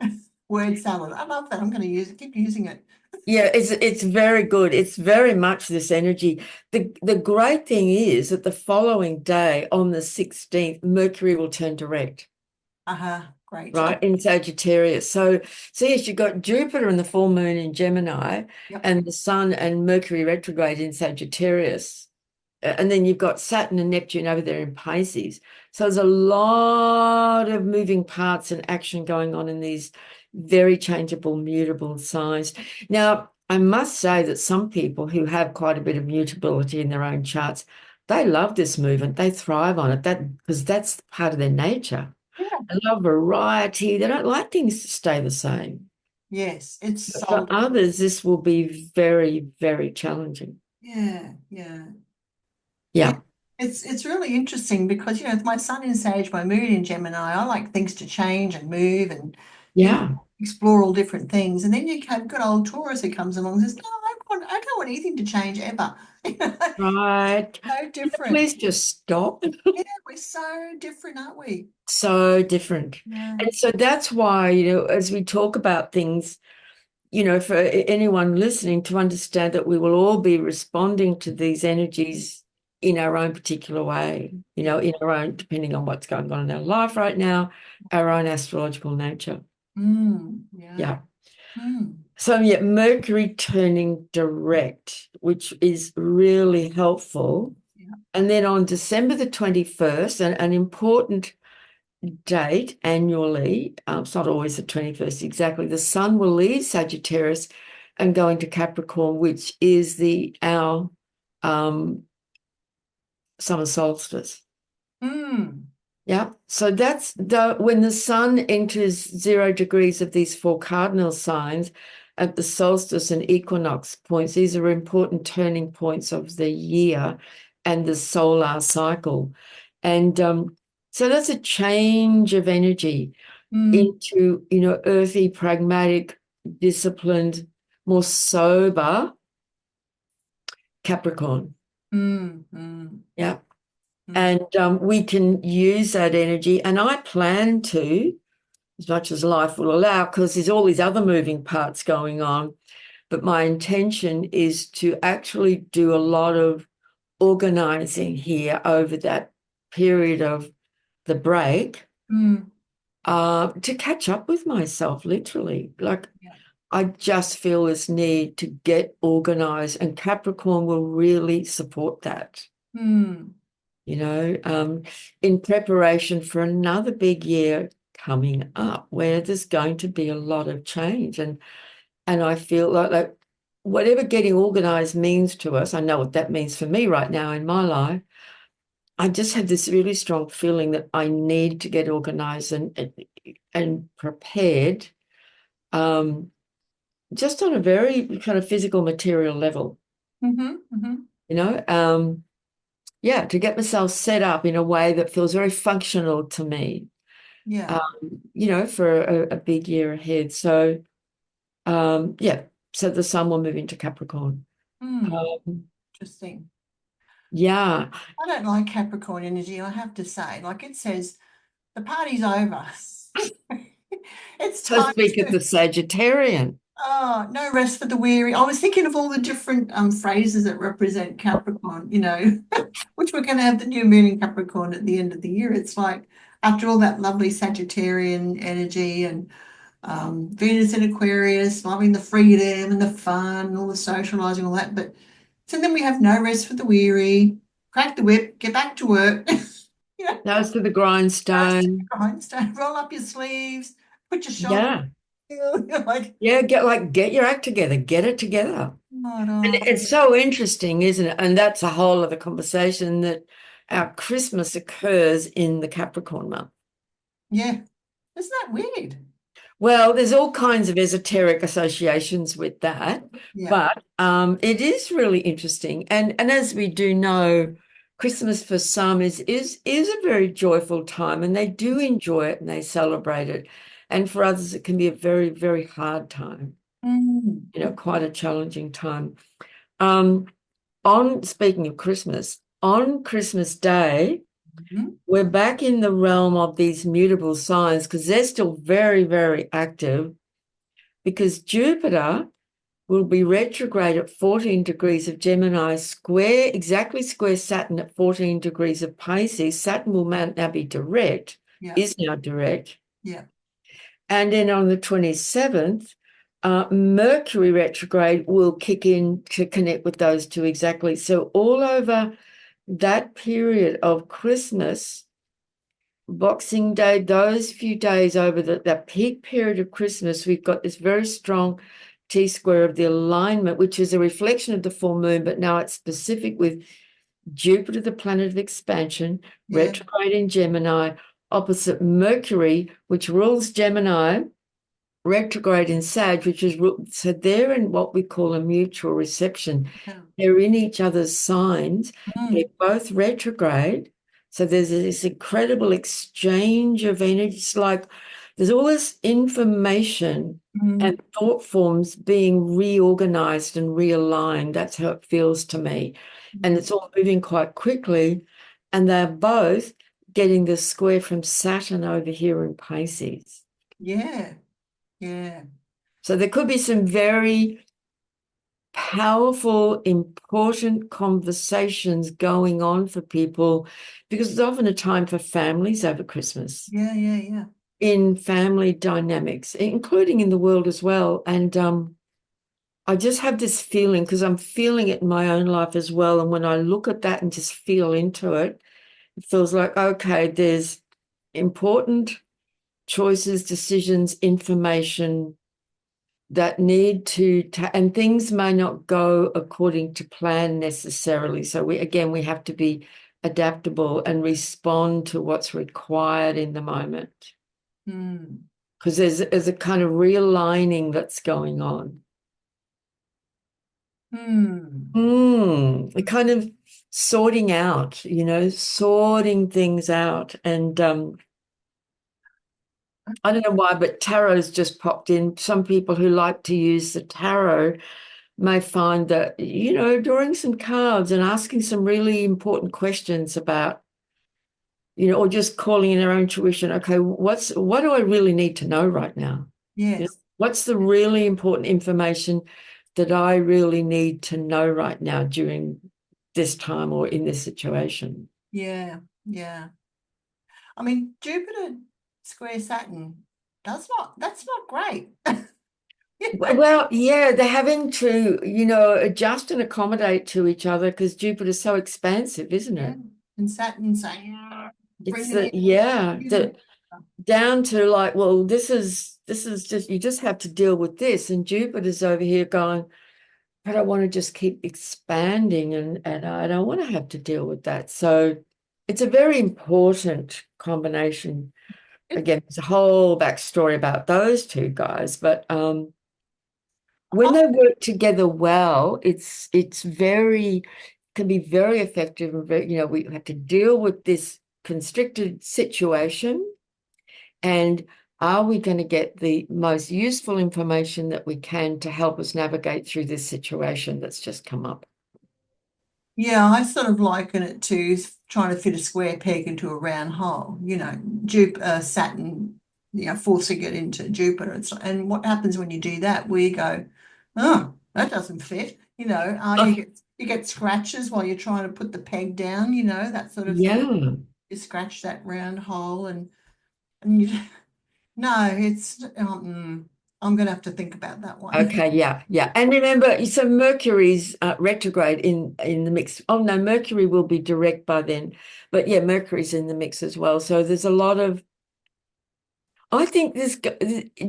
Word salad. I love that. I'm going to keep using it. Yeah, it's very good. It's very much this energy. The great thing is that the following day on the 16th, Mercury will turn direct, Uh-huh. Great. right, in Sagittarius. So yes, you've got Jupiter and the full moon in Gemini Yep. and the Sun and Mercury retrograde in Sagittarius. And then you've got Saturn and Neptune over there in Pisces. So there's a lot of moving parts and action going on in these very changeable, mutable signs. Now, I must say that some people who have quite a bit of mutability in their own charts, they love this movement. They thrive on it. That because that's part of their nature. Yeah. They love variety. They don't like things to stay the same. Yes, it's But for soul. others, this will be very, very challenging. Yeah, yeah. Yeah. Yeah. It's really interesting because, with my sun in Sage, my moon in Gemini, I like things to change and move and, you know, Yeah. explore all different things. And then you have good old Taurus who comes along and says, no, I don't want anything to change ever. Right. So Can you different. please just stop? Yeah, we're so different, aren't we? So different. Yeah. And so that's why, as we talk about things, for anyone listening to understand that we will all be responding to these energies in our own particular way, Yeah. in our own, depending on what's going on in our life right now, our own astrological nature. Yeah. Yeah. Mm, So, yeah, Mercury turning direct, which is really helpful. yeah. And then on December the 21st, an important date annually, it's not always the 21st exactly, the sun will leave Sagittarius and go into Capricorn, which is our summer solstice. Mm, Yeah. So that's when the sun enters 0 degrees of these four cardinal signs at the solstice and equinox points. These are important turning points of the year and the solar cycle. And so that's a change of energy mm, into, earthy, pragmatic, disciplined, more sober Capricorn. mm, mm, Yeah. mm, And we can use that energy. And I plan to, as much as life will allow, because there's all these other moving parts going on. But my intention is to actually do a lot of organizing here over that period of the break mm. to catch up with myself, literally. Like, Yeah. I just feel this need to get organized, and Capricorn will really support that. Mm, In preparation for another big year coming up where there's going to be a lot of change. And I feel like whatever getting organized means to us, I know what that means for me right now in my life. I just have this really strong feeling that I need to get organized and prepared, um, just on a very kind of physical material level, mm-hmm, mm-hmm. you know. Yeah, to get myself set up in a way that feels very functional to me, Yeah. for a big year ahead. So, yeah, so the sun will move into Capricorn. Mm, Um, interesting. yeah, I don't like Capricorn energy, I have to say. Like it says, the party's over. It's So time speak of to, the Sagittarian. oh, no rest for the weary. I was thinking of all the different phrases that represent Capricorn, which we're going to have the new moon in Capricorn at the end of the year. It's like after all that lovely Sagittarian energy and Venus in Aquarius, loving the freedom and the fun and all the socializing, all that. But so then we have no rest for the weary, crack the whip, get back to work. you know, Nose to the Roast to grindstone. the grindstone, roll up your sleeves, put your shoulder. Yeah. You're like, Yeah, get your act together, get it together. oh, And no. it's so interesting, isn't it? And that's a whole other conversation that our Christmas occurs in the Capricorn month. Yeah, isn't that weird? Well, there's all kinds of esoteric associations with that, Yeah. but it is really interesting. And as we do know, Christmas for some is a very joyful time, and they do enjoy it and they celebrate it. And for others, it can be a very, very hard time, Mm. quite a challenging time. Um, on speaking of Christmas, on Christmas Day, Mhm. we're back in the realm of these mutable signs because they're still very, very active because Jupiter will be retrograde at 14 degrees of Gemini, exactly square Saturn at 14 degrees of Pisces. Saturn will now be direct, Yeah, is now direct. yeah, And then on the 27th, Mercury retrograde will kick in to connect with those two exactly. So all over that period of Christmas, Boxing Day, those few days over that peak period of Christmas, we've got this very strong T square of the alignment, which is a reflection of the full moon, but now it's specific with Jupiter, the planet of expansion, yeah. retrograde in Gemini, opposite Mercury, which rules Gemini, retrograde in Sag, so they're in what we call a mutual reception. Yeah. They're in each other's signs. They're Mm, both retrograde. So there's this incredible exchange of energy. It's like there's all this information mm, and thought forms being reorganized and realigned. That's how it feels to me. And mm. it's all moving quite quickly. And they're both getting the square from Saturn over here in Pisces. Yeah, yeah, So there could be some very powerful, important conversations going on for people because it's often a time for families over Christmas, yeah, yeah, yeah. in family dynamics, including in the world as well. And I just have this feeling because I'm feeling it in my own life as well. And when I look at that and just feel into it, it feels like, okay, there's important choices, decisions, information that need to and things may not go according to plan necessarily. So we have to be adaptable and respond to what's required in the moment Mm, because there's a kind of realigning that's going on. mm. A kind of sorting things out. And I don't know why, but tarot's just popped in. Some people who like to use the tarot may find that, drawing some cards and asking some really important questions about, or just calling in their own tuition. Okay, what do I really need to know right now? Yes, What's the really important information that I really need to know right now during this time or in this situation? yeah, yeah. I mean, Jupiter square Saturn that's not great. You know? Well, yeah, they're having to, adjust and accommodate to each other because Jupiter's so expansive, isn't Yeah. it? And Saturn saying, It's bringing the in yeah, human. the down to like, well, this is just you just have to deal with this. And Jupiter's over here going, but I want to just keep expanding and I don't want to have to deal with that. So it's a very important combination. It, Again, there's a whole backstory about those two guys, but when I, they work together well, it's very can be very effective and we have to deal with this constricted situation. And are we going to get the most useful information that we can to help us navigate through this situation that's just come up? yeah, I sort of liken it to trying to fit a square peg into a round hole. Jupiter, Saturn. forcing it into Jupiter. And what happens when you do that? We go, oh, that doesn't fit. You get scratches while you're trying to put the peg down, that sort of thing. Yeah. You scratch that round hole and you no, I'm gonna have to think about that one. Okay, yeah, yeah. And remember, so Mercury's retrograde in the mix. Oh no, Mercury will be direct by then. But yeah, Mercury's in the mix as well. So there's a lot of, I think this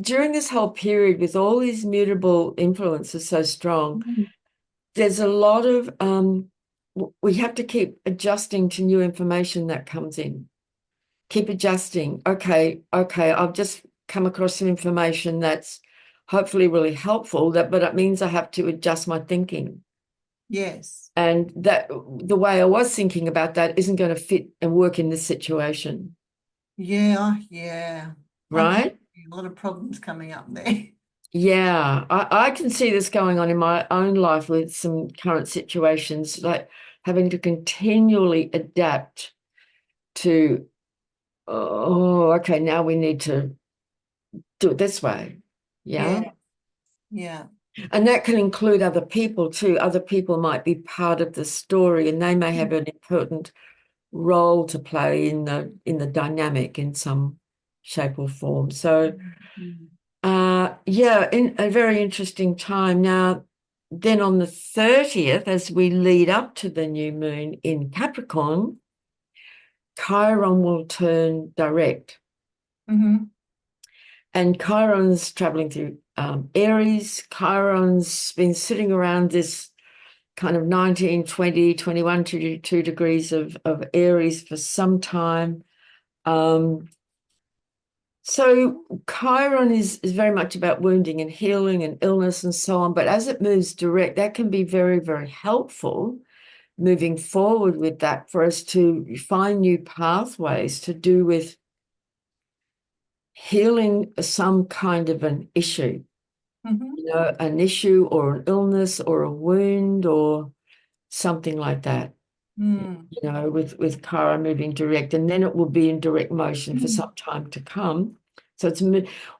during this whole period with all these mutable influences so strong, there's a lot of we have to keep adjusting to new information that comes in. Keep adjusting. Okay, I've just come across some information that's hopefully really helpful, but it means I have to adjust my thinking. Yes. And that the way I was thinking about that isn't going to fit and work in this situation. Yeah, yeah. I can Right? see a lot of problems coming up there. Yeah. I can see this going on in my own life with some current situations, like having to continually adapt to, oh, okay, now we need to do it this way. Yeah. Yeah, yeah. And that can include other people too. Other people might be part of the story and they may have an important role to play in the dynamic in some shape or form. So Mm. yeah, in a very interesting time. Now, then on the 30th, as we lead up to the new moon in Capricorn, Chiron will turn direct. Mm-hmm. And Chiron's traveling through Aries. Chiron's been sitting around this kind of 19, 20, 21, 22 degrees of Aries for some time. So Chiron is very much about wounding and healing and illness and so on. But as it moves direct, that can be very, very helpful moving forward with that for us to find new pathways to do with healing some kind of an issue, Mm-hmm. an issue or an illness or a wound or something like that. Mm. With Chiron moving direct, and then it will be in direct motion for some time to come. So it's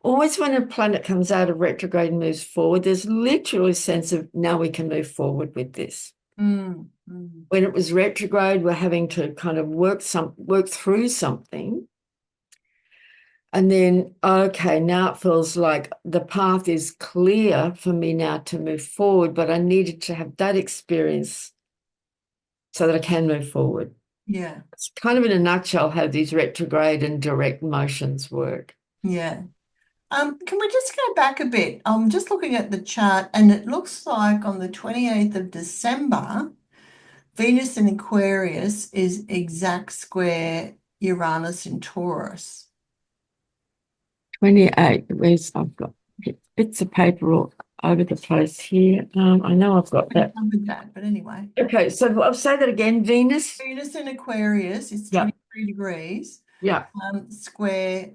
always when a planet comes out of retrograde and moves forward, there's literally a sense of now we can move forward with this. Mm. Mm. When it was retrograde, we're having to kind of work through something. And then, okay, now it feels like the path is clear for me now to move forward, but I needed to have that experience so that I can move forward. Yeah, It's kind of in a nutshell how these retrograde and direct motions work. yeah. Can we just go back a bit? I'm just looking at the chart, and it looks like on the 28th of December, Venus in Aquarius is exact square Uranus in Taurus. 28, I've got bits of paper all over the place here. I know I've got We that. covered that, but anyway. Okay, so I'll say that again. Venus. Venus in Aquarius is Yeah, 23 degrees, yeah. square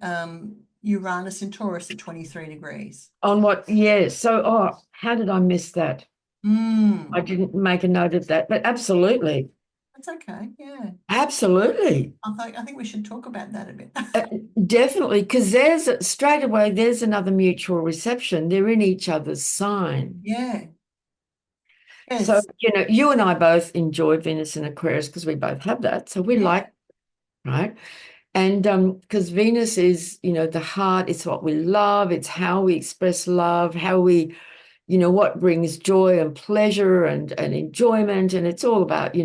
Uranus in Taurus at 23 degrees. On what? Yeah. So, how did I miss that? I Mm, didn't make a note of that, but absolutely. that's okay. Yeah. Absolutely. I think we should talk about that a bit. Uh, Definitely, because straight away, there's another mutual reception. They're in each other's sign. Yeah. So, Yes. you and I both enjoy Venus and Aquarius because we both have that. So we Yeah. like, right? And because Venus is, the heart, it's what we love, it's how we express love, how we, what brings joy and pleasure and enjoyment. And it's all about,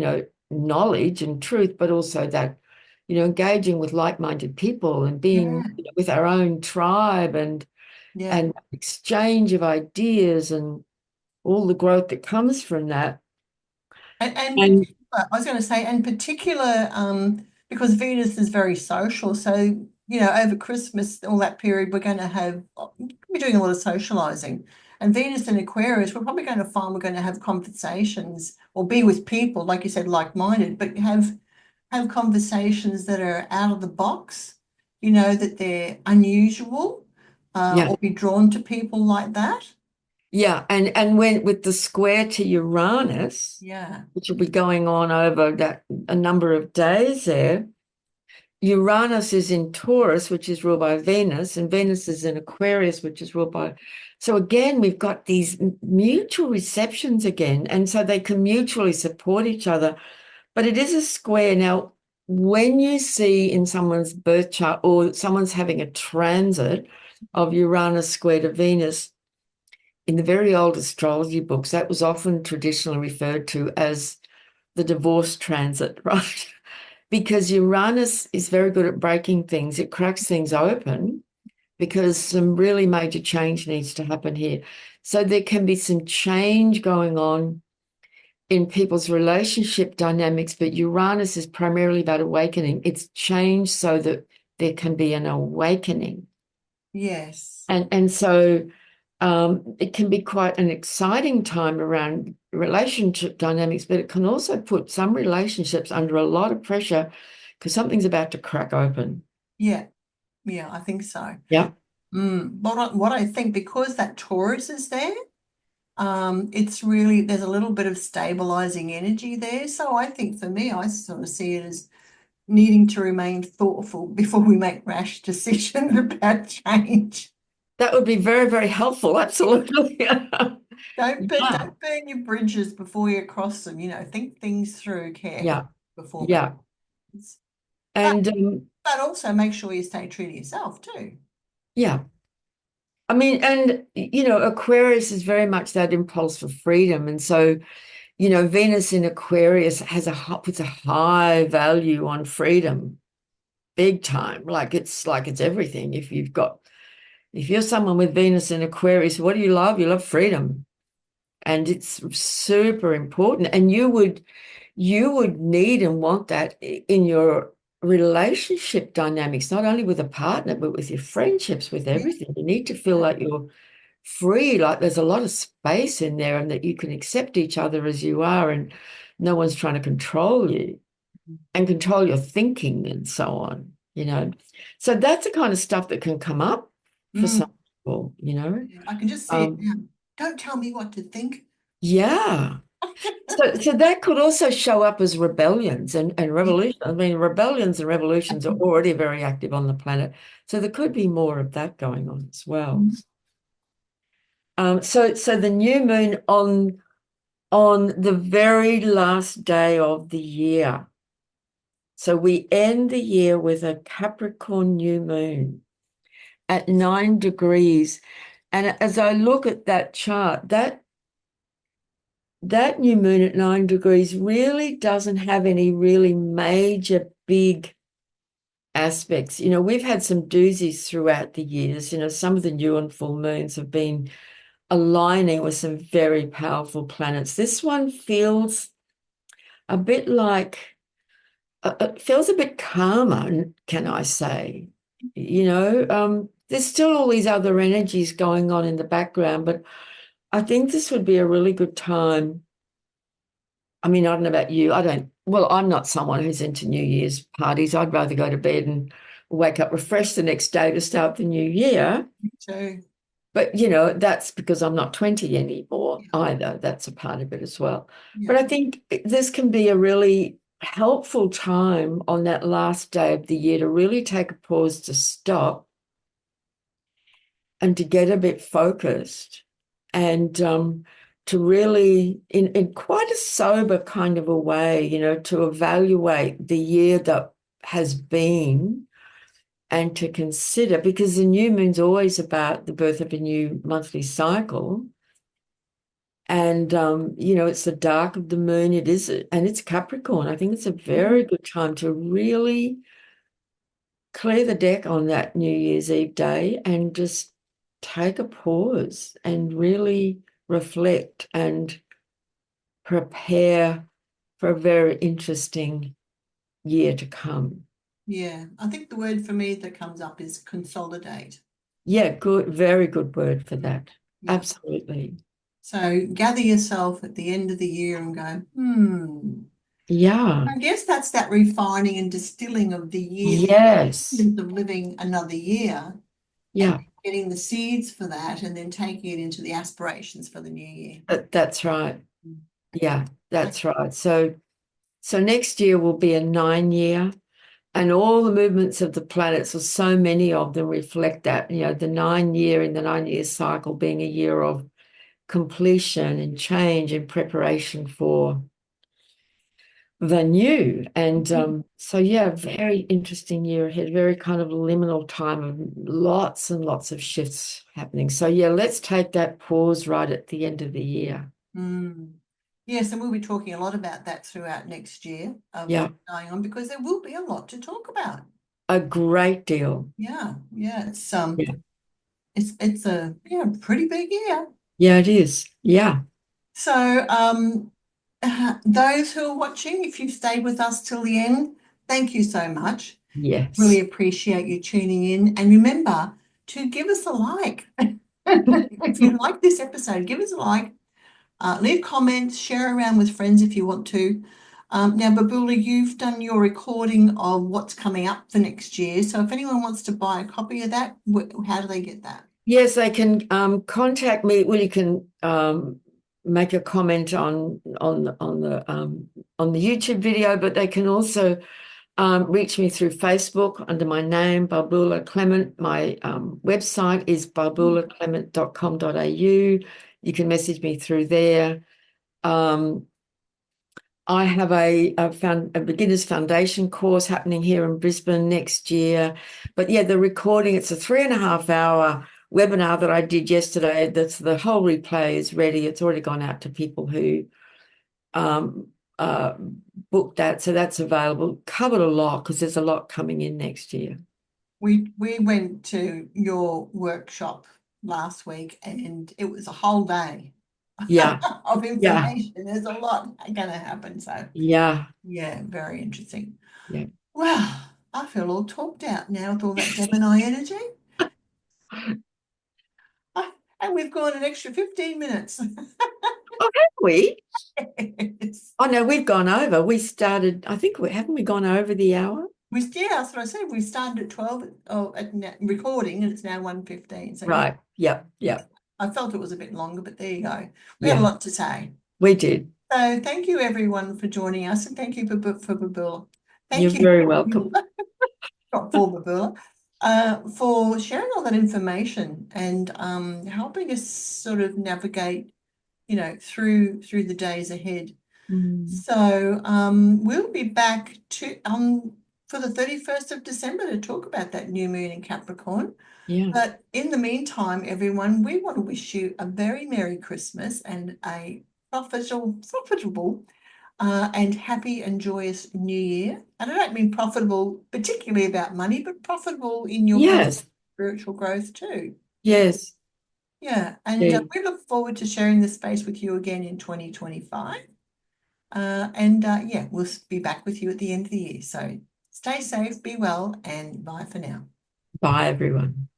knowledge and truth, but also that, engaging with like-minded people and being Yeah. with our own tribe Yeah. and exchange of ideas and all the growth that comes from that. And And particular, I was going to say, and particular, because Venus is very social. So, over Christmas, all that period, we're doing a lot of socializing. And Venus in Aquarius, we're probably going to find we're going to have conversations or be with people, like you said, like-minded, but have conversations that are out of the box, that they're unusual, yeah, or be drawn to people like that. yeah. And when with the square to Uranus, Yeah. which will be going on over a number of days there, Uranus is in Taurus, which is ruled by Venus, and Venus is in Aquarius, which is ruled by. So again, we've got these mutual receptions again, and so they can mutually support each other. But it is a square. Now, when you see in someone's birth chart or someone's having a transit of Uranus square to Venus, in the very old astrology books, that was often traditionally referred to as the divorce transit, right? Because Uranus is very good at breaking things. It cracks things open because some really major change needs to happen here. So there can be some change going on in people's relationship dynamics, but Uranus is primarily about awakening. It's change so that there can be an awakening. Yes. And so it can be quite an exciting time around relationship dynamics, but it can also put some relationships under a lot of pressure because something's about to crack open. Yeah. Yeah, I think so. Yeah. What I think, because that Taurus is there, it's really, there's a little bit of stabilizing energy there. So I think for me, I sort of see it as needing to remain thoughtful before we make rash decisions about change. That would be very, very helpful. Absolutely. Yeah. Don't burn your bridges before you cross them. Think things through carefully Yeah. before making Yeah. decisions. But And but also make sure you stay true to yourself too. yeah. I mean, and Aquarius is very much that impulse for freedom. And so, Venus in Aquarius puts a high value on freedom, big time. Like it's everything. If you're someone with Venus in Aquarius, what do you love? You love freedom. And it's super important. And you would need and want that in your relationship dynamics, not only with a partner, but with your friendships, with Yeah. everything. You need to feel like you're free, like there's a lot of space in there and that you can accept each other as you are and no one's trying to control you and control your thinking and so on. So that's the kind of stuff that can come up for Mm, some people. yeah. I can just see it Um, now. Don't tell me what to think. yeah. So that could also show up as rebellions and Yeah. revolution. I mean, rebellions and revolutions are already very active on the planet. So there could be more of that going on as well. Mm, So the new moon on the very last day of the year. So we end the year with a Capricorn new moon at 9 degrees. And as I look at that chart, that new moon at 9 degrees really doesn't have any really major big aspects. We've had some doozies throughout the years. Some of the new and full moons have been aligning with some very powerful planets. This one feels a bit like, it feels a bit calmer, can I say? There's still all these other energies going on in the background, but I think this would be a really good time. I mean, I don't know about you. Well, I'm not someone who's into New Year's parties. I'd rather go to bed and wake up refreshed the next day to start the new year. me too. But, that's because I'm not 20 anymore Yeah. either. That's a part of it as well. But Yeah. I think this can be a really helpful time on that last day of the year to really take a pause, to stop and to get a bit focused and to really, in quite a sober kind of a way, to evaluate the year that has been and to consider, because the new moon's always about the birth of a new monthly cycle. And, it's the dark of the moon. It is, and it's Capricorn. I think it's a Mm, very good time to really clear the deck on that New Year's Eve day and just take a pause and really reflect and prepare for a very interesting year to come. yeah. I think the word for me that comes up is consolidate. Yeah, good, very good word for Mm, that. yeah. Absolutely. So gather yourself at the end of the year and go, Yeah. I guess that's that refining and distilling of the year, the Yes. experience of living another year and Yeah. getting the seeds for that and then taking it into the aspirations for the new year. That's right. Mm. Yeah, Okay. that's right. So next year will be a 9 year. And all the movements of the planets, or so many of them, reflect that, the 9 year in the 9 year cycle being a year of completion and change and preparation for the new. And so, yeah, very interesting year ahead, very kind of liminal time of lots and lots of shifts happening. So, yeah, let's take that pause right at the end of the year. Mm. Yes, and we'll be talking a lot about that throughout next year of Yeah, what's going on, because there will be a lot to talk about. a great deal. Yeah, it's Yeah, it's a pretty big year. yeah, it is. Yeah, So those who are watching, if you've stayed with us till the end, thank you so much. Really yes. appreciate you tuning in. And remember to give us a like. If you like this episode, give us a like. Leave comments, share around with friends if you want to. Now, Babula, you've done your recording of what's coming up for next year. So if anyone wants to buy a copy of that, how do they get that? Yes, they can contact me. Well, you can make a comment on the YouTube video, but they can also reach me through Facebook under my name, Barbula Clement. My website is barbulaclement.com.au. You can message me through there. I have a beginner's foundation course happening here in Brisbane next year. But yeah, the recording, it's a 3.5 hour webinar that I did yesterday. That's the whole replay is ready. It's already gone out to people who um, uh, booked that. So that's available. Covered a lot because there's a lot coming in next year. We went to your workshop last week and it was a whole day Yeah, of yeah, information. There's a lot going to happen. So yeah, yeah, very interesting. yeah. Well, I feel all talked out now with all that Gemini energy. And we've gone an extra 15 minutes. Oh, have we? Yes. Oh no, we've gone over. We started, I think haven't we gone over the hour? Yeah, that's what I said. We started at 12 recording and it's now 1:15. So yeah, Right. Yep. Yep. I felt it was a bit longer, but there you go. We had a Yeah, lot to say. we did. So thank you everyone for joining us, and thank you for Babula. You're Thank you very welcome. not for Babula, for sharing all that information and helping us sort of navigate, through the days ahead. Mm, So we'll be back for the 31st of December to talk about that new moon in Capricorn. yeah. But in the meantime, everyone, we want to wish you a very Merry Christmas and a profitable and happy and joyous New Year. And I don't mean profitable particularly about money, but profitable in your personal Yes. spiritual growth too. Yes. Yeah, and Yeah. we look forward to sharing this space with you again in 2025. Yeah, we'll be back with you at the end of the year. So stay safe, be well, and bye for now. Bye, everyone.